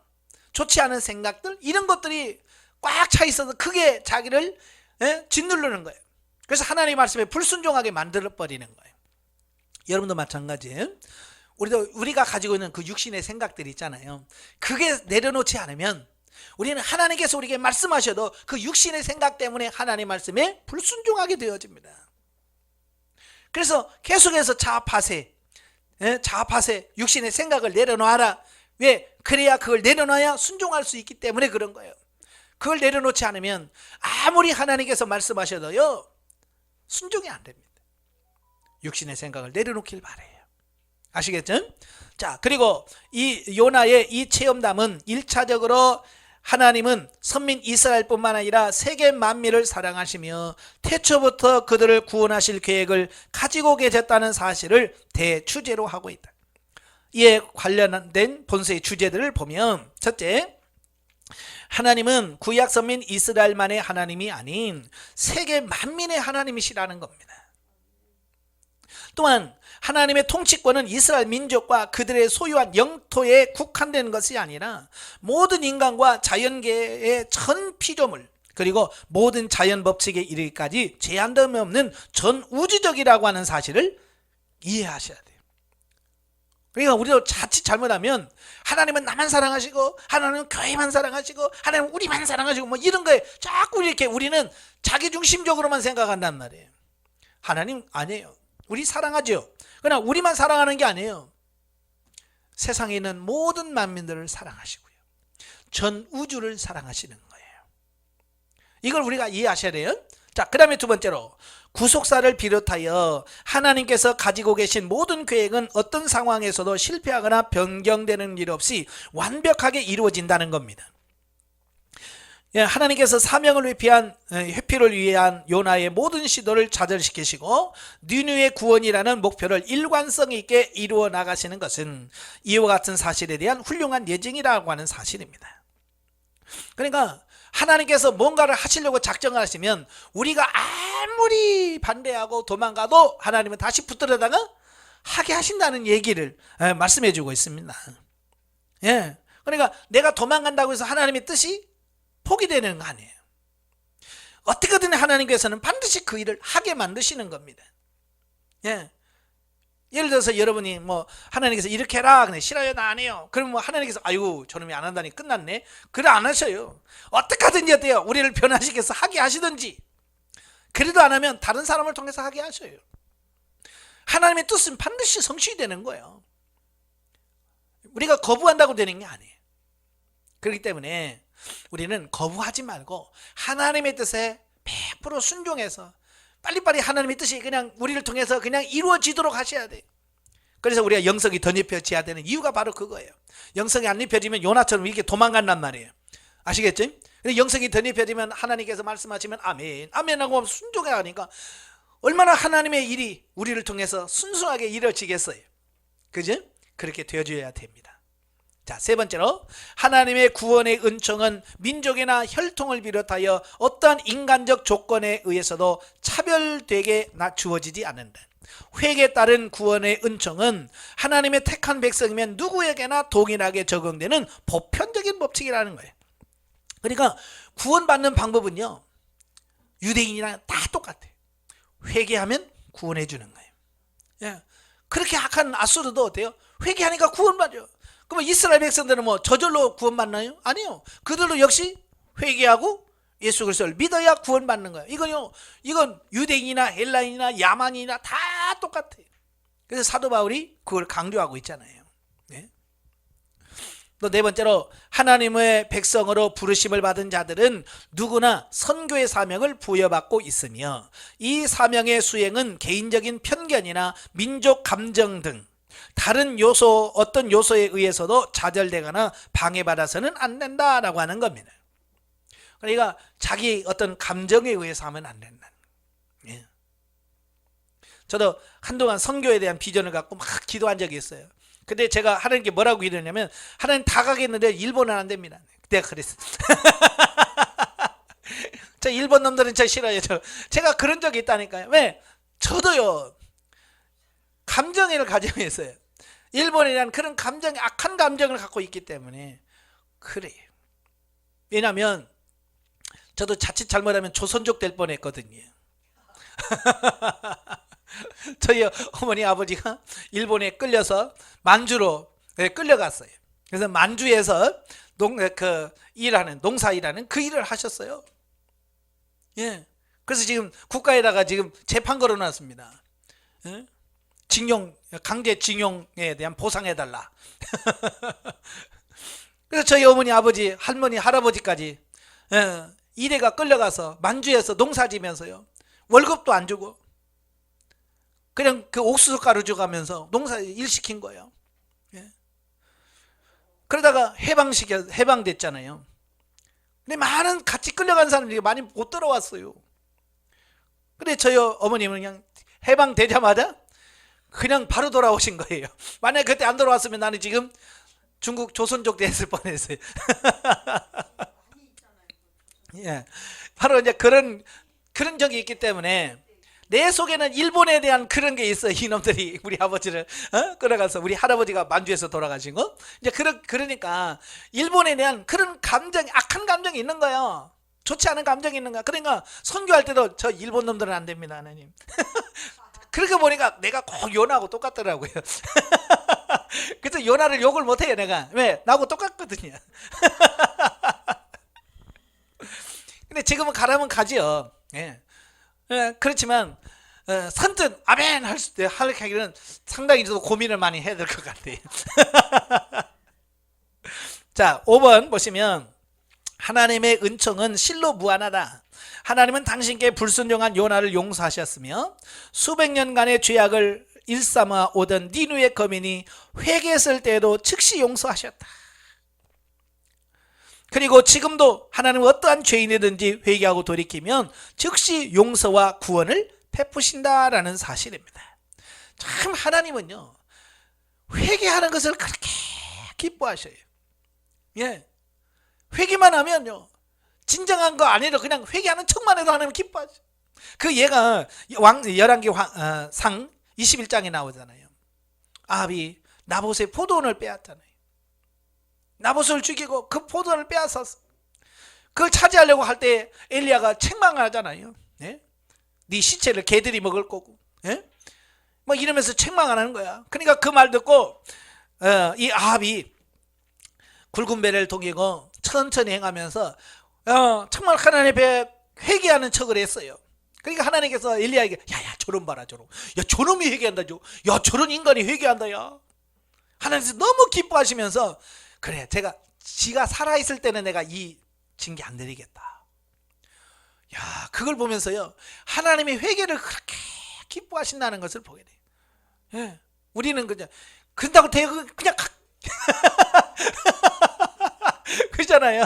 좋지 않은 생각들, 이런 것들이 꽉 차 있어서 크게 자기를 짓누르는 거예요. 그래서 하나님의 말씀에 불순종하게 만들어버리는 거예요. 여러분도 마찬가지예요. 우리가 가지고 있는 그 육신의 생각들이 있잖아요. 그게 내려놓지 않으면 우리는 하나님께서 우리에게 말씀하셔도 그 육신의 생각 때문에 하나님의 말씀에 불순종하게 되어집니다. 그래서 계속해서 자아파세, 육신의 생각을 내려놓아라. 왜? 그래야 그걸 내려놔야 순종할 수 있기 때문에 그런 거예요. 그걸 내려놓지 않으면 아무리 하나님께서 말씀하셔도요 순종이 안 됩니다. 육신의 생각을 내려놓길 바래요. 아시겠죠? 자, 그리고 이 요나의 이 체험담은 1차적으로 하나님은 선민 이스라엘뿐만 아니라 세계 만민을 사랑하시며 태초부터 그들을 구원하실 계획을 가지고 계셨다는 사실을 대주제로 하고 있다. 이에 관련된 본서의 주제들을 보면, 첫째, 하나님은 구약 선민 이스라엘만의 하나님이 아닌 세계 만민의 하나님이시라는 겁니다. 또한 하나님의 통치권은 이스라엘 민족과 그들의 소유한 영토에 국한된 것이 아니라 모든 인간과 자연계의 전 피조물, 그리고 모든 자연 법칙에 이르기까지 제한됨 없는 전 우주적이라고 하는 사실을 이해하셔야 돼요. 그러니까 우리도 자칫 잘못하면 하나님은 나만 사랑하시고 하나님은 교회만 사랑하시고 하나님은 우리만 사랑하시고 뭐 이런 거에 자꾸 이렇게 우리는 자기중심적으로만 생각한단 말이에요. 하나님 아니에요. 우리 사랑하죠. 그러나 우리만 사랑하는 게 아니에요. 세상에 있는 모든 만민들을 사랑하시고요. 전 우주를 사랑하시는 거예요. 이걸 우리가 이해하셔야 돼요. 자, 그 다음에 두 번째로 구속사를 비롯하여 하나님께서 가지고 계신 모든 계획은 어떤 상황에서도 실패하거나 변경되는 일 없이 완벽하게 이루어진다는 겁니다. 하나님께서 사명을 위한 회피를 위한 요나의 모든 시도를 좌절시키시고 니느웨 구원이라는 목표를 일관성 있게 이루어 나가시는 것은 이와 같은 사실에 대한 훌륭한 예증이라고 하는 사실입니다. 그러니까 하나님께서 뭔가를 하시려고 작정을 하시면 우리가 아무리 반대하고 도망가도 하나님은 다시 붙들어다가 하게 하신다는 얘기를 말씀해 주고 있습니다. 그러니까 내가 도망간다고 해서 하나님의 뜻이 포기되는 거 아니에요. 어떻게든 하나님께서는 반드시 그 일을 하게 만드시는 겁니다. 예를 들어서 여러분이 뭐 하나님께서 이렇게 해라, 그냥 싫어요, 나 안 해요. 그러면 뭐 하나님께서 아이고 저놈이 안 한다니 끝났네. 그래 안 하셔요. 어떻게 하든지 어때요? 우리를 변화시켜서 하게 하시든지. 그래도 안 하면 다른 사람을 통해서 하게 하셔요. 하나님의 뜻은 반드시 성취되는 거예요. 우리가 거부한다고 되는 게 아니에요. 그렇기 때문에 우리는 거부하지 말고 하나님의 뜻에 100% 순종해서 빨리빨리 하나님의 뜻이 그냥 우리를 통해서 그냥 이루어지도록 하셔야 돼요. 그래서 우리가 영성이 덧입혀져야 되는 이유가 바로 그거예요. 영성이 안 입혀지면 요나처럼 이렇게 도망간단 말이에요. 아시겠죠? 영성이 덧입혀지면 하나님께서 말씀하시면 아멘, 아멘 하고 순종해 하니까 얼마나 하나님의 일이 우리를 통해서 순수하게 이루어지겠어요. 그죠? 그렇게 되어줘야 됩니다. 자, 세 번째로 하나님의 구원의 은총은 민족이나 혈통을 비롯하여 어떠한 인간적 조건에 의해서도 차별되게 주어지지 않는다. 회개에 따른 구원의 은총은 하나님의 택한 백성이면 누구에게나 동일하게 적용되는 보편적인 법칙이라는 거예요. 그러니까 구원받는 방법은요, 유대인이랑 다 똑같아요. 회개하면 구원해 주는 거예요. 예. 그렇게 악한 아수르도 어때요? 회개하니까 구원받아요. 그러면 이스라엘 백성들은 뭐 저절로 구원받나요? 아니요. 그들도 역시 회개하고 예수 그리스도를 믿어야 구원받는 거예요. 이건 유대인이나 헬라인이나 야만인이나 다 똑같아요. 그래서 사도 바울이 그걸 강조하고 있잖아요. 네? 또 네 번째로 하나님의 백성으로 부르심을 받은 자들은 누구나 선교의 사명을 부여받고 있으며 이 사명의 수행은 개인적인 편견이나 민족 감정 등 다른 어떤 요소에 의해서도 좌절되거나 방해받아서는 안 된다라고 하는 겁니다. 그러니까 자기 어떤 감정에 의해서 하면 안 된다. 예. 저도 한동안 선교에 대한 비전을 갖고 막 기도한 적이 있어요. 근데 제가 하나님께 뭐라고 기도했냐면, 하나님 다 가겠는데 일본은 안 됩니다. 내가 그랬어요. 저 일본 놈들은 저 싫어요. 제가 그런 적이 있다니까요. 왜? 저도요, 감정을 가지고 있어요. 일본이란 그런 악한 감정을 갖고 있기 때문에 그래요. 왜냐하면 저도 자칫 잘못하면 조선족 될 뻔했거든요. 저희 어머니 아버지가 일본에 끌려서 만주로 끌려갔어요. 그래서 만주에서 농사 일하는 그 일을 하셨어요. 예. 그래서 지금 국가에다가 지금 재판 걸어놨습니다. 예? 강제 징용에 대한 보상해달라. 그래서 저희 어머니, 아버지, 할머니, 할아버지까지 일해가 끌려가서 만주에서 농사 지면서요, 월급도 안 주고 그냥 그 옥수수 가루 줘가면서 농사 일 시킨 거예요. 예. 그러다가 해방됐잖아요. 근데 많은 같이 끌려간 사람들이 많이 못 들어왔어요. 근데 저희 어머님은 그냥 해방되자마자 그냥 바로 돌아오신 거예요. 만약에 그때 안 돌아왔으면 나는 지금 중국 조선족 됐을 뻔했어요. 예. 바로 이제 그런 적이 있기 때문에 내 속에는 일본에 대한 그런 게 있어요. 이놈들이 우리 아버지를 끌어가서, 우리 할아버지가 만주에서 돌아가신 거. 이제 그러니까 일본에 대한 그런 감정이, 악한 감정이 있는 거예요. 좋지 않은 감정이 있는 거야. 그러니까 선교할 때도 저 일본 놈들은 안 됩니다, 하나님. 그렇게 보니까 내가 꼭 요나하고 똑같더라고요. 그래서 요나를 욕을 못해요, 내가. 왜? 나하고 똑같거든요. 근데 지금은 가라면 가지요. 예. 그렇지만 선뜻 아멘 하기는 상당히 저도 고민을 많이 해야 될 것 같아요. 자, 5번 보시면 하나님의 은총은 실로 무한하다. 하나님은 당신께 불순종한 요나를 용서하셨으며 수백 년간의 죄악을 일삼아 오던 니누의 거민이 회개했을 때에도 즉시 용서하셨다. 그리고 지금도 하나님은 어떠한 죄인이든지 회개하고 돌이키면 즉시 용서와 구원을 베푸신다라는 사실입니다. 참 하나님은요, 회개하는 것을 그렇게 기뻐하셔요. 예, 회개만 하면요, 진정한 거 아니라 그냥 회개하는 척만 해도 하나님 기뻐하셔. 그 얘가 열왕기 상 21장에 나오잖아요. 아합이 나봇의 포도원을 빼앗잖아요. 나봇을 죽이고 그 포도원을 빼앗았어. 그걸 차지하려고 할 때 엘리야가 책망을 하잖아요. 예? 네 시체를 개들이 먹을 거고, 예? 뭐 이러면서 책망을 하는 거야. 그러니까 그 말 듣고 이 아합이 굵은 배를 동이고 천천히 행하면서 정말 하나님 앞에 회개하는 척을 했어요. 그러니까 하나님께서 엘리야에게 야야 저놈 봐라, 저놈. 야 저놈이 회개한다. 야 저런 인간이 회개한다. 야 하나님께서 너무 기뻐하시면서 그래, 지가 살아있을 때는 내가 이 징계 안 내리겠다. 야, 그걸 보면서요, 하나님의 회개를 그렇게 기뻐하신다는 것을 보게 돼요. 예. 우리는 그냥 그런다고 그냥 그렇잖아요.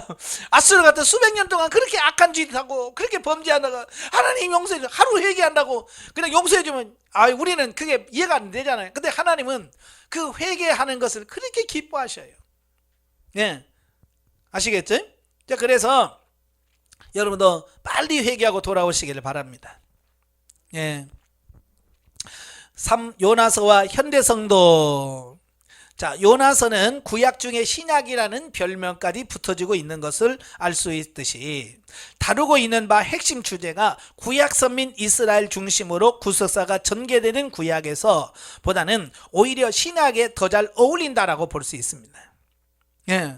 아수르 같은 수백 년 동안 그렇게 악한 짓 하고 그렇게 범죄한다고 하나님 용서해 줘, 하루 회개한다고 그냥 용서해 주면 우리는 그게 이해가 안 되잖아요. 근데 하나님은 그 회개하는 것을 그렇게 기뻐하셔요. 예. 아시겠죠? 자, 그래서 여러분도 빨리 회개하고 돌아오시기를 바랍니다. 예. 요나서와 현대성도. 자, 요나서는 구약 중에 신약이라는 별명까지 붙어지고 있는 것을 알 수 있듯이 다루고 있는 바 핵심 주제가 구약 선민 이스라엘 중심으로 구속사가 전개되는 구약에서 보다는 오히려 신약에 더 잘 어울린다라고 볼 수 있습니다. 예.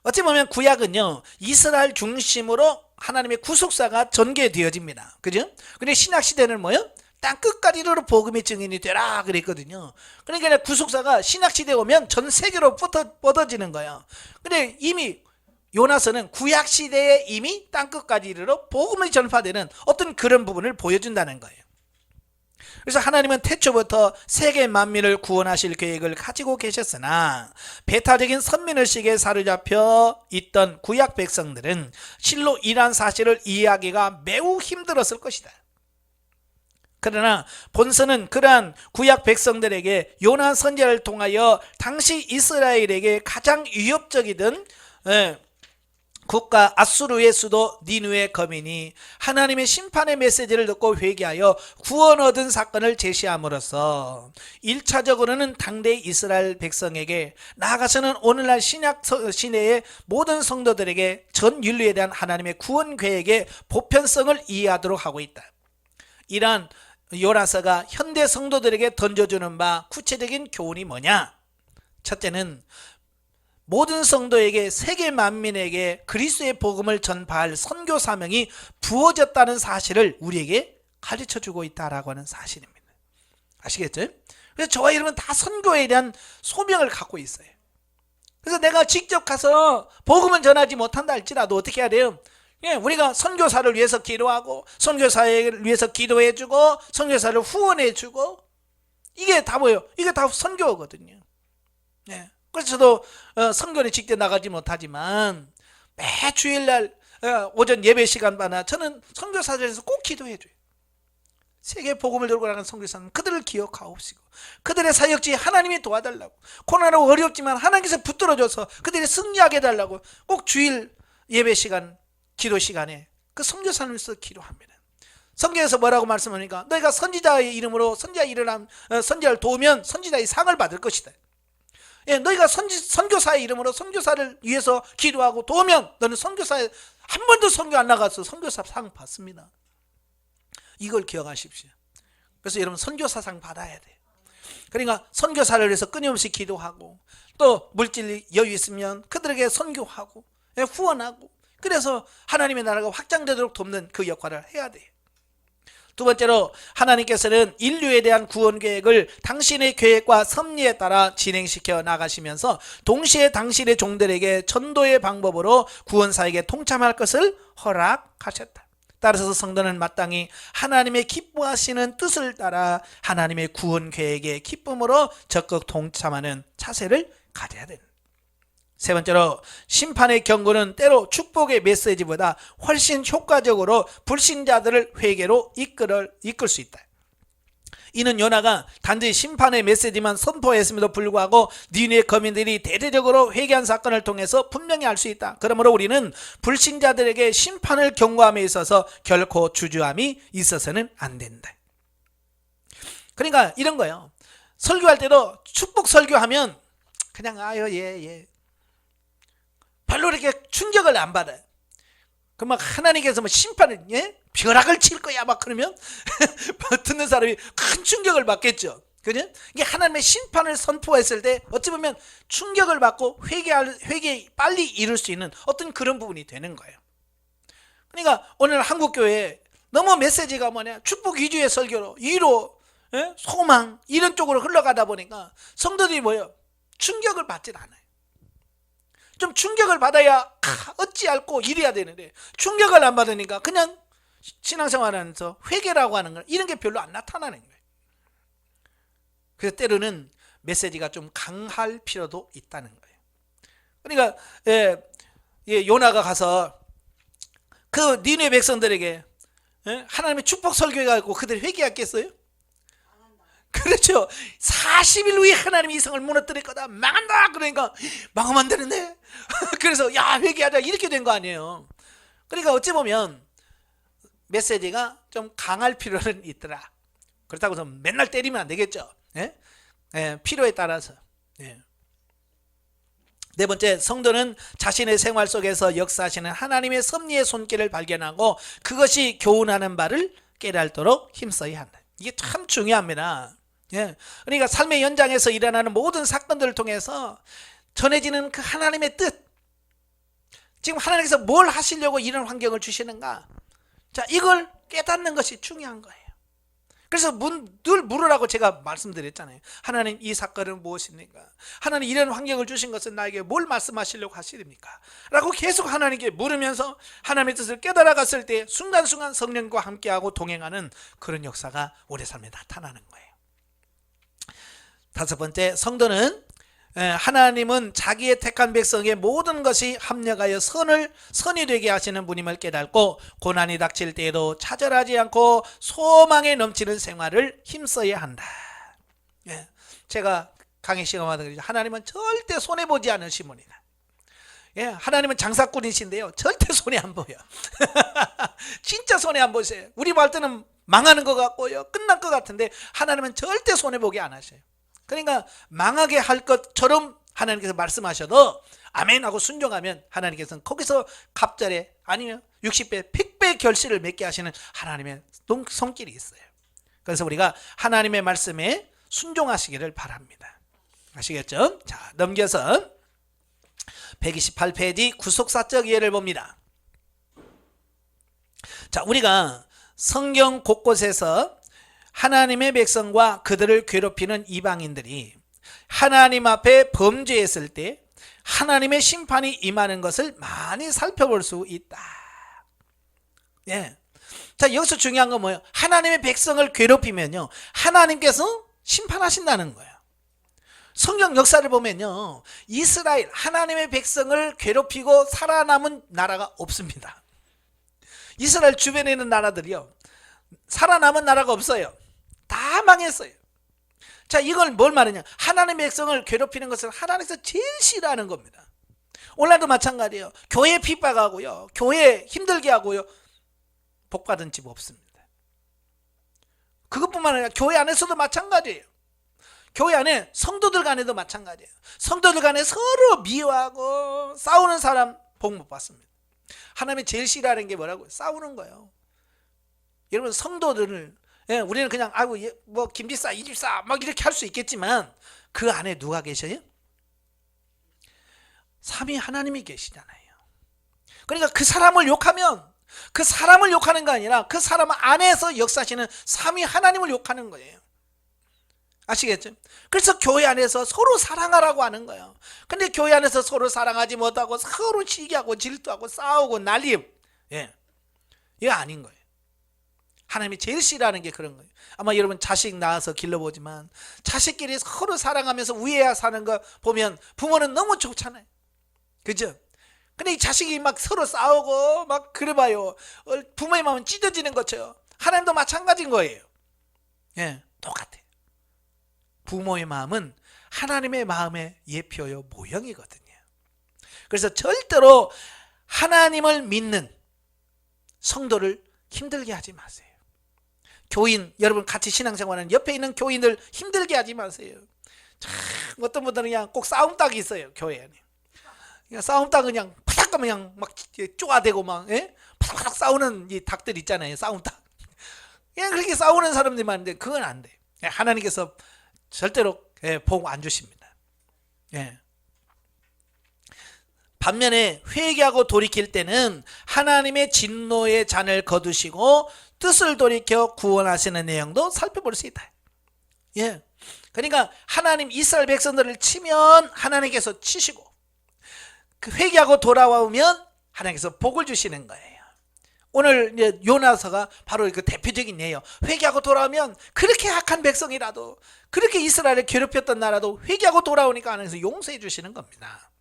어찌 보면 구약은요, 이스라엘 중심으로 하나님의 구속사가 전개되어집니다. 그죠? 근데 신약 시대는 뭐요? 땅 끝까지 이르러 복음의 증인이 되라 그랬거든요. 그러니까 구속사가 신약 시대에 오면 전 세계로 뻗어지는 거예요. 근데 이미 요나서는 구약 시대에 이미 땅 끝까지 이르러 복음이 전파되는 어떤 그런 부분을 보여준다는 거예요. 그래서 하나님은 태초부터 세계 만민을 구원하실 계획을 가지고 계셨으나 배타적인 선민의식에 사로잡혀 있던 구약 백성들은 실로 이러한 사실을 이해하기가 매우 힘들었을 것이다. 그러나 본서는 그러한 구약 백성들에게 요나 선지자를 통하여 당시 이스라엘에게 가장 위협적이던 국가 아수르의 수도 니느웨 거민이 하나님의 심판의 메시지를 듣고 회개하여 구원 얻은 사건을 제시함으로써 1차적으로는 당대 이스라엘 백성에게, 나아가서는 오늘날 신약 시대의 모든 성도들에게 전 인류에 대한 하나님의 구원 계획의 보편성을 이해하도록 하고 있다. 이러한 요나서가 현대 성도들에게 던져주는 바 구체적인 교훈이 뭐냐? 첫째는 모든 성도에게, 세계 만민에게 그리스도의 복음을 전파할 선교 사명이 부어졌다는 사실을 우리에게 가르쳐주고 있다라고 하는 사실입니다. 아시겠죠? 그래서 저와 여러분 다 선교에 대한 소명을 갖고 있어요. 그래서 내가 직접 가서 복음은 전하지 못한다 할지라도 어떻게 해야 돼요? 예, 우리가 선교사를 위해서 기도하고 선교사를 위해서 기도해주고 선교사를 후원해주고, 이게 다 뭐예요? 이게 다 선교거든요. 예. 그래서 저도 선교에 직접 나가지 못하지만 매 주일날 오전 예배 시간마다 저는 선교사들에서 꼭 기도해줘요. 세계 복음을 들고 나가는 선교사는 그들을 기억하옵시고 그들의 사역지에 하나님이 도와달라고, 고난하고 어렵지만 하나님께서 붙들어줘서 그들이 승리하게 해달라고 꼭 주일 예배 시간, 기도 시간에 그 선교사를 위해서 기도합니다. 성경에서 뭐라고 말씀하니까 너희가 선지자의 이름으로 선지자를 도우면 선지자의 상을 받을 것이다. 예, 너희가 선교사의 이름으로 선교사를 위해서 기도하고 도우면 너는 선교사에 한 번도 선교 안 나가서 선교사 상 받습니다. 이걸 기억하십시오. 그래서 여러분 선교사상 받아야 돼요. 그러니까 선교사를 위해서 끊임없이 기도하고, 또 물질 여유 있으면 그들에게 선교하고 후원하고, 그래서 하나님의 나라가 확장되도록 돕는 그 역할을 해야 돼요. 두 번째로, 하나님께서는 인류에 대한 구원 계획을 당신의 계획과 섭리에 따라 진행시켜 나가시면서 동시에 당신의 종들에게 전도의 방법으로 구원사에게 동참할 것을 허락하셨다. 따라서 성도는 마땅히 하나님의 기뻐하시는 뜻을 따라 하나님의 구원 계획의 기쁨으로 적극 동참하는 자세를 가져야 된다. 세 번째로, 심판의 경고는 때로 축복의 메시지보다 훨씬 효과적으로 불신자들을 회개로 이끌 수 있다. 이는 요나가 단지 심판의 메시지만 선포했음에도 불구하고 니느웨 거민들이 대대적으로 회개한 사건을 통해서 분명히 알 수 있다. 그러므로 우리는 불신자들에게 심판을 경고함에 있어서 결코 주저함이 있어서는 안 된다. 그러니까 이런 거예요. 설교할 때도 축복 설교하면 그냥 별로 이렇게 충격을 안 받아요. 그 막 하나님께서 심판을, 벼락을 칠 거야 막 그러면 듣는 사람이 큰 충격을 받겠죠. 그죠? 이게 하나님의 심판을 선포했을 때 어찌 보면 충격을 받고 회개 빨리 이룰 수 있는 어떤 그런 부분이 되는 거예요. 그러니까 오늘 한국교회 너무 메시지가 뭐냐, 축복 위주의 설교로 위로, 소망 이런 쪽으로 흘러가다 보니까 성도들이 뭐예요? 충격을 받질 않아요. 좀 충격을 받아야 어찌 알고 이래야 되는데 충격을 안 받으니까 그냥 신앙생활하면서 회개라고 하는 건 이런 게 별로 안 나타나는 거예요. 그래서 때로는 메시지가 좀 강할 필요도 있다는 거예요. 그러니까 요나가 가서 그 니느웨 백성들에게 하나님의 축복 설교해가지고 그들이 회개했겠어요? 그렇죠. 40일 후에 하나님이 이 성을 무너뜨릴 거다. 망한다. 그러니까 망하면 안 되는데. 그래서 야 회개하자 이렇게 된 거 아니에요. 그러니까 어찌 보면 메시지가 좀 강할 필요는 있더라. 그렇다고 해서 맨날 때리면 안 되겠죠. 필요에 따라서. 네 번째, 성도는 자신의 생활 속에서 역사하시는 하나님의 섭리의 손길을 발견하고 그것이 교훈하는 바를 깨달도록 힘써야 한다. 이게 참 중요합니다. 그러니까 삶의 연장에서 일어나는 모든 사건들을 통해서 전해지는 그 하나님의 뜻, 지금 하나님께서 뭘 하시려고 이런 환경을 주시는가, 자 이걸 깨닫는 것이 중요한 거예요. 그래서 늘 물으라고 제가 말씀드렸잖아요. 하나님 이 사건은 무엇입니까? 하나님 이런 환경을 주신 것은 나에게 뭘 말씀하시려고 하시렵니까? 라고 계속 하나님께 물으면서 하나님의 뜻을 깨달아갔을 때 순간순간 성령과 함께하고 동행하는 그런 역사가 우리 삶에 나타나는 거예요. 다섯 번째, 성도는 하나님은 자기의 택한 백성의 모든 것이 합력하여 선이 되게 하시는 분임을 깨닫고 고난이 닥칠 때에도 차절하지 않고 소망에 넘치는 생활을 힘써야 한다. 제가 강의 시간마다 그러죠. 하나님은 절대 손해보지 않으신 분이다. 하나님은 장사꾼이신데요, 절대 손해 안 보여. 진짜 손해 안 보세요. 우리 볼 때는 망하는 것 같고요, 끝날 것 같은데 하나님은 절대 손해보게 안 하셔요. 그러니까 망하게 할 것처럼 하나님께서 말씀하셔도 아멘 하고 순종하면 하나님께서는 거기서 갑절에 아니면 60배 100배 결실을 맺게 하시는 하나님의 손길이 있어요. 그래서 우리가 하나님의 말씀에 순종하시기를 바랍니다. 아시겠죠? 자, 넘겨서 128페이지 구속사적 이해를 봅니다. 자, 우리가 성경 곳곳에서 하나님의 백성과 그들을 괴롭히는 이방인들이 하나님 앞에 범죄했을 때 하나님의 심판이 임하는 것을 많이 살펴볼 수 있다. 자, 여기서 중요한 건 뭐예요? 하나님의 백성을 괴롭히면요, 하나님께서 심판하신다는 거예요. 성경 역사를 보면요, 이스라엘 하나님의 백성을 괴롭히고 살아남은 나라가 없습니다. 이스라엘 주변에 있는 나라들이요, 살아남은 나라가 없어요. 다 망했어요. 자, 이걸 뭘 말하냐? 하나님의 백성을 괴롭히는 것은 하나님께서 제일 싫어하는 겁니다. 오늘도 마찬가지예요. 교회 핍박하고요, 교회 힘들게 하고요, 복받은 집 없습니다. 그것뿐만 아니라 교회 안에서도 마찬가지예요. 교회 안에 성도들 간에도 마찬가지예요. 성도들 간에 서로 미워하고 싸우는 사람 복 못 받습니다. 하나님이 제일 싫어하는 게 뭐라고요? 싸우는 거예요. 여러분, 성도들을 우리는 그냥 아이고 뭐 김집사 이집사 막 이렇게 할 수 있겠지만 그 안에 누가 계셔요? 삼위 하나님이 계시잖아요. 그러니까 그 사람을 욕하면 그 사람을 욕하는 거 아니라 그 사람 안에서 역사하시는 삼위 하나님을 욕하는 거예요. 아시겠죠? 그래서 교회 안에서 서로 사랑하라고 하는 거예요. 근데 교회 안에서 서로 사랑하지 못하고 서로 시기하고 질투하고 싸우고 난리, 이거 아닌 거예요. 하나님이 제일 싫어하는 게 그런 거예요. 아마 여러분 자식 낳아서 길러보지만 자식끼리 서로 사랑하면서 우애야 사는 거 보면 부모는 너무 좋잖아요. 그죠? 근데 이 자식이 막 서로 싸우고 막 그래봐요, 부모의 마음은 찢어지는 것처럼 하나님도 마찬가지인 거예요. 똑같아요. 부모의 마음은 하나님의 마음의 예표요 모형이거든요. 그래서 절대로 하나님을 믿는 성도를 힘들게 하지 마세요. 교인 여러분 같이 신앙생활하는 옆에 있는 교인들 힘들게 하지 마세요. 참 어떤 분들은 그냥 꼭 싸움닭이 있어요. 교회 안에 그냥 싸움닭 그냥 파닥 그냥 막 쪼아대고 막 파닥파닥 싸우는 이 닭들 있잖아요. 싸움닭 그냥 그렇게 싸우는 사람들이 많은데 그건 안 돼. 하나님께서 절대로 복 안 주십니다. 반면에 회개하고 돌이킬 때는 하나님의 진노의 잔을 거두시고 뜻을 돌이켜 구원하시는 내용도 살펴볼 수 있다. 그러니까 하나님 이스라엘 백성들을 치면 하나님께서 치시고 그 회개하고 돌아오면 하나님께서 복을 주시는 거예요. 오늘 이제 요나서가 바로 그 대표적인 예요. 회개하고 돌아오면 그렇게 악한 백성이라도, 그렇게 이스라엘을 괴롭혔던 나라도 회개하고 돌아오니까 하나님께서 용서해 주시는 겁니다.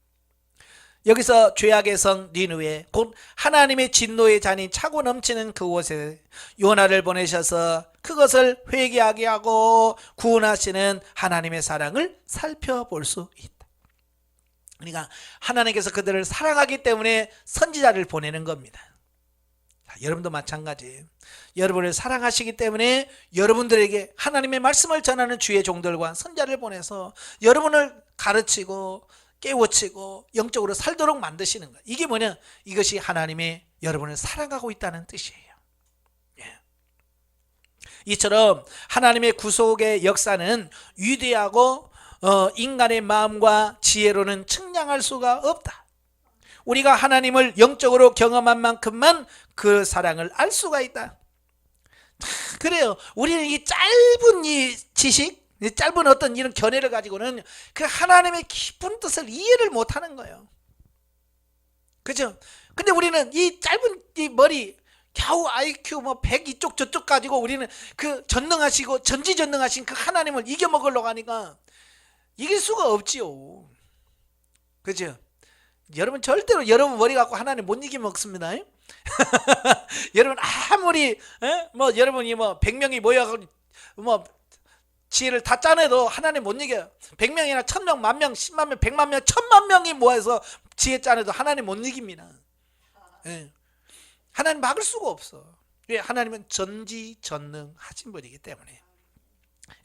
여기서 죄악의 성 니느웨, 곧 하나님의 진노의 잔이 차고 넘치는 그곳에 요나를 보내셔서 그것을 회개하게 하고 구원하시는 하나님의 사랑을 살펴볼 수 있다. 그러니까 하나님께서 그들을 사랑하기 때문에 선지자를 보내는 겁니다. 자, 여러분도 마찬가지. 여러분을 사랑하시기 때문에 여러분들에게 하나님의 말씀을 전하는 주의 종들과 선지자를 보내서 여러분을 가르치고 깨우치고 영적으로 살도록 만드시는 것. 이게 뭐냐? 이것이 하나님의 여러분을 사랑하고 있다는 뜻이에요. 예. 이처럼 하나님의 구속의 역사는 위대하고 인간의 마음과 지혜로는 측량할 수가 없다. 우리가 하나님을 영적으로 경험한 만큼만 그 사랑을 알 수가 있다. 그래요. 우리는 이 짧은 이 지식, 이 짧은 어떤 이런 견해를 가지고는 그 하나님의 깊은 뜻을 이해를 못하는 거예요. 그죠? 근데 우리는 이 짧은 이 머리, 겨우 IQ 뭐 100 이쪽 저쪽 가지고 우리는 그 전능하시고 전지전능하신 그 하나님을 이겨먹으려고 하니까 이길 수가 없지요. 그죠? 여러분 절대로 여러분 머리 갖고 하나님 못 이겨먹습니다. 여러분 아무리 뭐 여러분이 뭐 100명이 모여서 뭐 지혜를 다 짜내도 하나님 못 이겨요. 100명이나 1000명, 10,000명, 10만 명, 100만 명, 1000만 명이 모여서 지혜 짜내도 하나님 못 이깁니다. 예. 하나님 막을 수가 없어. 왜? 하나님은 전지전능하신 분이기 때문에.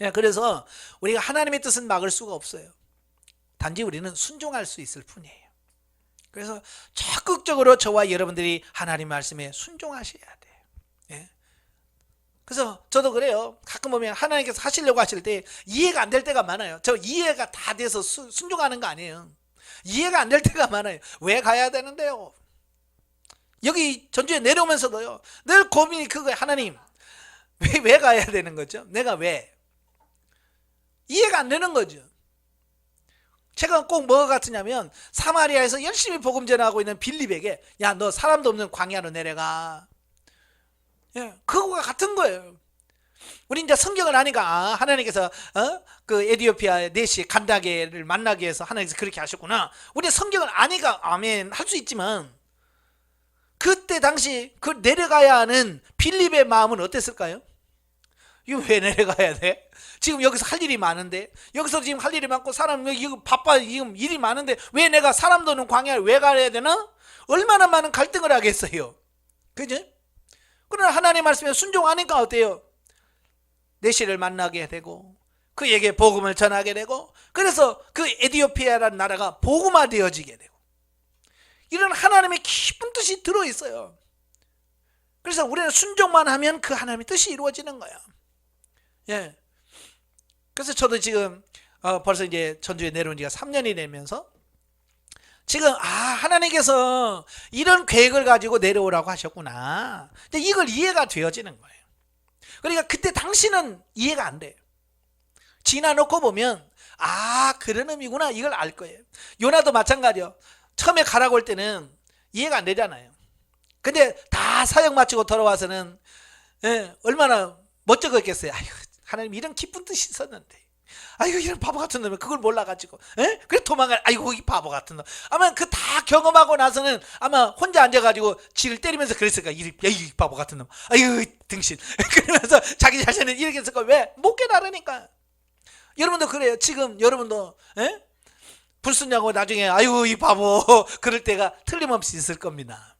예, 그래서 우리가 하나님의 뜻은 막을 수가 없어요. 단지 우리는 순종할 수 있을 뿐이에요. 그래서 적극적으로 저와 여러분들이 하나님 말씀에 순종하셔야 돼요. 예. 그래서 저도 그래요. 가끔 보면 하나님께서 하시려고 하실 때 이해가 안 될 때가 많아요. 저 이해가 다 돼서 순종하는 거 아니에요. 이해가 안 될 때가 많아요. 왜 가야 되는데요? 여기 전주에 내려오면서도요, 늘 고민이 그거예요. 하나님, 왜 가야 되는 거죠? 내가 왜? 이해가 안 되는 거죠. 제가 꼭 뭐가 같으냐면 사마리아에서 열심히 복음 전하고 있는 빌립에게, 야, 너 사람도 없는 광야로 내려가. 예, 그거가 같은 거예요. 우리 이제 성경을 아니까 하나님께서 그 에디오피아의 네시 간다게를 만나기 위해서 하나님께서 그렇게 하셨구나. 우리 성경을 아니까 아멘 할 수 있지만 그때 당시 그 내려가야 하는 빌립의 마음은 어땠을까요? 이거 왜 내려가야 돼? 지금 여기서 할 일이 많은데, 여기서 지금 할 일이 많고 사람 이거 바빠, 지금 일이 많은데 왜 내가 사람도 없는 광야를 왜 가야 되나? 얼마나 많은 갈등을 하겠어요. 그죠? 그러나 하나님 말씀에 순종하니까 어때요? 내시를 만나게 되고 그에게 복음을 전하게 되고, 그래서 그 에디오피아라는 나라가 복음화되어지게 되고, 이런 하나님의 깊은 뜻이 들어있어요. 그래서 우리는 순종만 하면 그 하나님의 뜻이 이루어지는 거야. 예. 그래서 저도 지금 벌써 이제 전주에 내려온 지가 3년이 되면서 지금 하나님께서 이런 계획을 가지고 내려오라고 하셨구나. 근데 이걸 이해가 되어지는 거예요. 그러니까 그때 당시는 이해가 안 돼요. 지나놓고 보면 그런 의미구나, 이걸 알 거예요. 요나도 마찬가지요. 처음에 가라고 할 때는 이해가 안 되잖아요. 근데 다 사역 마치고 돌아와서는 얼마나 멋쩍었겠어요. 아이고, 하나님 이런 기쁜 뜻이 있었는데, 아이고 이런 바보 같은 놈이 그걸 몰라가지고 그래 도망갈, 아이고 이 바보 같은 놈. 아마 그 다 경험하고 나서는 아마 혼자 앉아가지고 지를 때리면서 그랬을까. 이 바보 같은 놈, 아이고 등신. 그러면서 자기 자신을 이렇게 했을 거야. 왜? 못 깨달으니까. 여러분도 그래요. 지금 여러분도 불순종하고 나중에 아이고 이 바보 그럴 때가 틀림없이 있을 겁니다.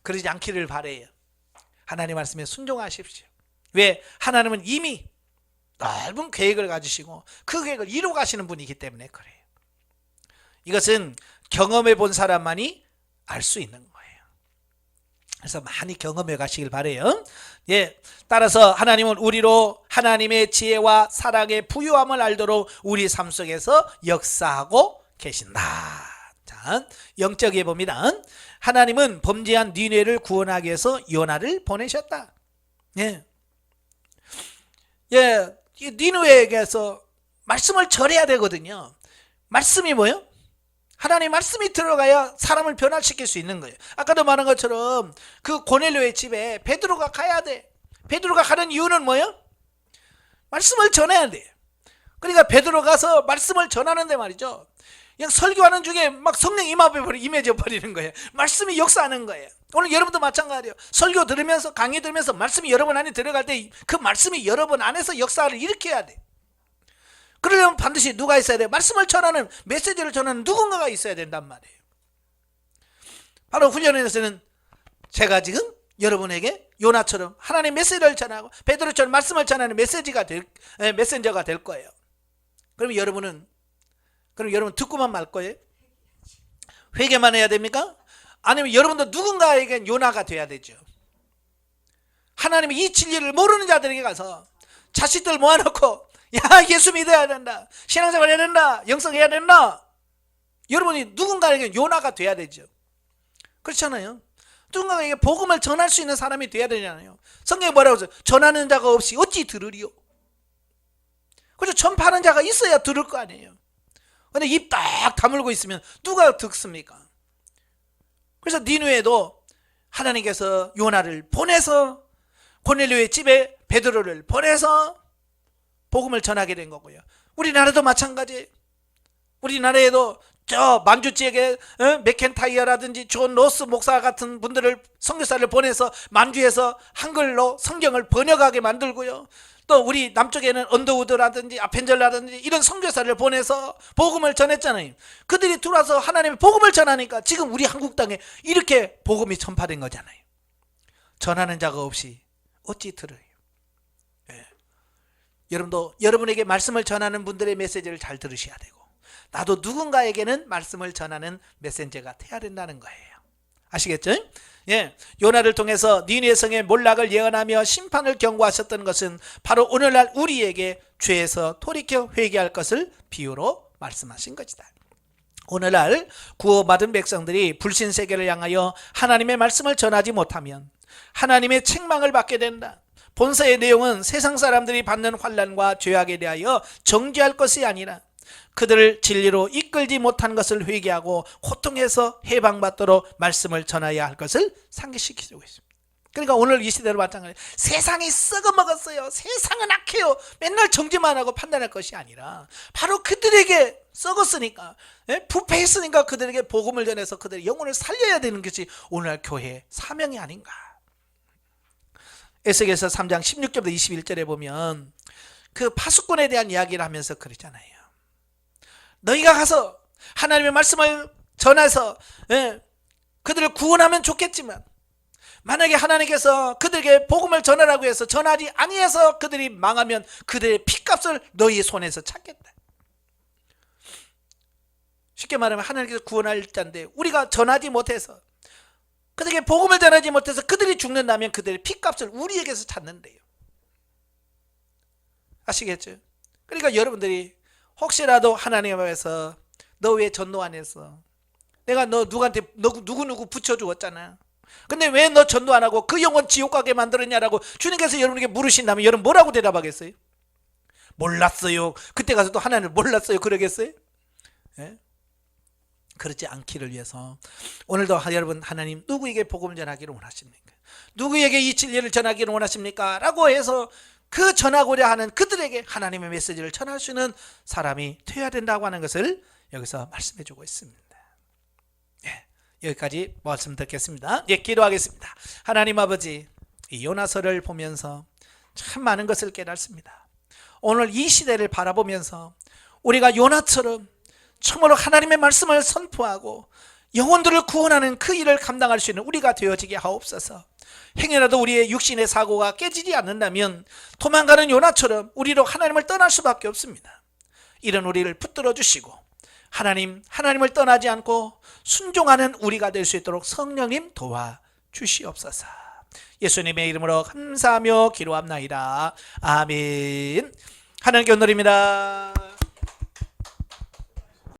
그러지 않기를 바래요. 하나님 말씀에 순종하십시오. 왜? 하나님은 이미 넓은 계획을 가지시고 그 계획을 이루어 가시는 분이기 때문에 그래요. 이것은 경험해 본 사람만이 알 수 있는 거예요. 그래서 많이 경험해 가시길 바래요. 따라서 하나님은 우리로 하나님의 지혜와 사랑의 부유함을 알도록 우리 삶 속에서 역사하고 계신다. 자, 영적에 봅니다. 하나님은 범죄한 니느웨를 구원하기 위해서 요나를 보내셨다. 니느웨에게서 말씀을 전해야 되거든요. 말씀이 뭐예요? 하나님의 말씀이 들어가야 사람을 변화시킬 수 있는 거예요. 아까도 말한 것처럼 그 고넬료의 집에 베드로가 가야 돼. 베드로가 가는 이유는 뭐예요? 말씀을 전해야 돼. 그러니까 베드로 가서 말씀을 전하는데 말이죠, 그냥 설교하는 중에 막 성령 임해져 버리는 거예요. 말씀이 역사하는 거예요. 오늘 여러분도 마찬가지예요. 설교 들으면서, 강의 들으면서 말씀이 여러분 안에 들어갈 때 그 말씀이 여러분 안에서 역사를 일으켜야 돼. 그러려면 반드시 누가 있어야 돼? 말씀을 전하는, 메시지를 전하는 누군가가 있어야 된단 말이에요. 바로 훈련에서는 제가 지금 여러분에게 요나처럼 하나님의 메시지를 전하고 베드로처럼 말씀을 전하는 메신저가 될 거예요. 그럼 여러분 듣고만 말 거예요? 회개만 해야 됩니까? 아니면 여러분도 누군가에게 요나가 돼야 되죠. 하나님의 이 진리를 모르는 자들에게 가서 자식들 모아놓고, 야, 예수 믿어야 된다, 신앙생활 해야 된다, 영성해야 된다. 여러분이 누군가에게 요나가 돼야 되죠. 그렇잖아요. 누군가에게 복음을 전할 수 있는 사람이 돼야 되잖아요. 성경에 뭐라고 하죠? 전하는 자가 없이 어찌 들으리요? 그렇죠. 전파하는 자가 있어야 들을 거 아니에요. 근데 입 딱 다물고 있으면 누가 듣습니까? 그래서 니느웨도 하나님께서 요나를 보내서 고넬료의 집에 베드로를 보내서 복음을 전하게 된 거고요. 우리나라도 마찬가지예요. 우리나라에도 저 만주 지역에 맥켄타이어라든지 존 로스 목사 같은 분들을, 선교사를 보내서 만주에서 한글로 성경을 번역하게 만들고요. 또 우리 남쪽에는 언더우드라든지 아펜젤라든지 이런 선교사를 보내서 복음을 전했잖아요. 그들이 들어와서 하나님의 복음을 전하니까 지금 우리 한국 땅에 이렇게 복음이 전파된 거잖아요. 전하는 자가 없이 어찌 들어요? 예. 여러분도 여러분에게 말씀을 전하는 분들의 메시지를 잘 들으셔야 되고, 나도 누군가에게는 말씀을 전하는 메신저가 돼야 된다는 거예요. 아시겠죠? 예, 요나를 통해서 니느웨 성의 몰락을 예언하며 심판을 경고하셨던 것은 바로 오늘날 우리에게 죄에서 돌이켜 회개할 것을 비유로 말씀하신 것이다. 오늘날 구원받은 백성들이 불신 세계를 향하여 하나님의 말씀을 전하지 못하면 하나님의 책망을 받게 된다. 본서의 내용은 세상 사람들이 받는 환난과 죄악에 대하여 정죄할 것이 아니라 그들을 진리로 이끌지 못한 것을 회개하고 고통해서 해방받도록 말씀을 전해야 할 것을 상기시키고 있습니다. 그러니까 오늘 이 시대로 마찬가지예요. 세상이 썩어먹었어요. 세상은 악해요. 맨날 정죄만 하고 판단할 것이 아니라 바로 그들에게 썩었으니까, 부패했으니까 그들에게 복음을 전해서 그들의 영혼을 살려야 되는 것이 오늘날 교회의 사명이 아닌가. 에스겔서 3장 16절부터 21절에 보면 그 파수꾼에 대한 이야기를 하면서 그러잖아요. 너희가 가서 하나님의 말씀을 전해서 그들을 구원하면 좋겠지만, 만약에 하나님께서 그들에게 복음을 전하라고 해서 전하지 아니해서 그들이 망하면 그들의 피값을 너희의 손에서 찾겠다. 쉽게 말하면 하나님께서 구원할 자인데 우리가 전하지 못해서, 그들에게 복음을 전하지 못해서 그들이 죽는다면 그들의 피값을 우리에게서 찾는데요. 아시겠죠? 그러니까 여러분들이 혹시라도 하나님 앞에서 너 왜 전도 안 했어? 내가 너 누구한테 누구 붙여주었잖아. 근데 왜 너 전도 안 하고 그 영혼 지옥 가게 만들었냐라고 주님께서 여러분에게 물으신다면 여러분 뭐라고 대답하겠어요? 몰랐어요. 그때 가서 또 하나님을 몰랐어요 그러겠어요? 예? 그렇지 않기를 위해서 오늘도 여러분, 하나님 누구에게 복음을 전하기를 원하십니까? 누구에게 이 진리를 전하기를 원하십니까? 라고 해서 그 전하고자 하는 그들에게 하나님의 메시지를 전할 수 있는 사람이 되어야 된다고 하는 것을 여기서 말씀해 주고 있습니다. 예, 여기까지 말씀 듣겠습니다. 예, 기도하겠습니다. 하나님 아버지, 이 요나서를 보면서 참 많은 것을 깨닫습니다. 오늘 이 시대를 바라보면서 우리가 요나처럼 참으로 하나님의 말씀을 선포하고 영혼들을 구원하는 그 일을 감당할 수 있는 우리가 되어지게 하옵소서. 행여라도 우리의 육신의 사고가 깨지지 않는다면 도망가는 요나처럼 우리로 하나님을 떠날 수밖에 없습니다. 이런 우리를 붙들어 주시고 하나님을 떠나지 않고 순종하는 우리가 될 수 있도록 성령님 도와주시옵소서. 예수님의 이름으로 감사하며 기도합나이다. 아멘. 하나님께 온누립니다.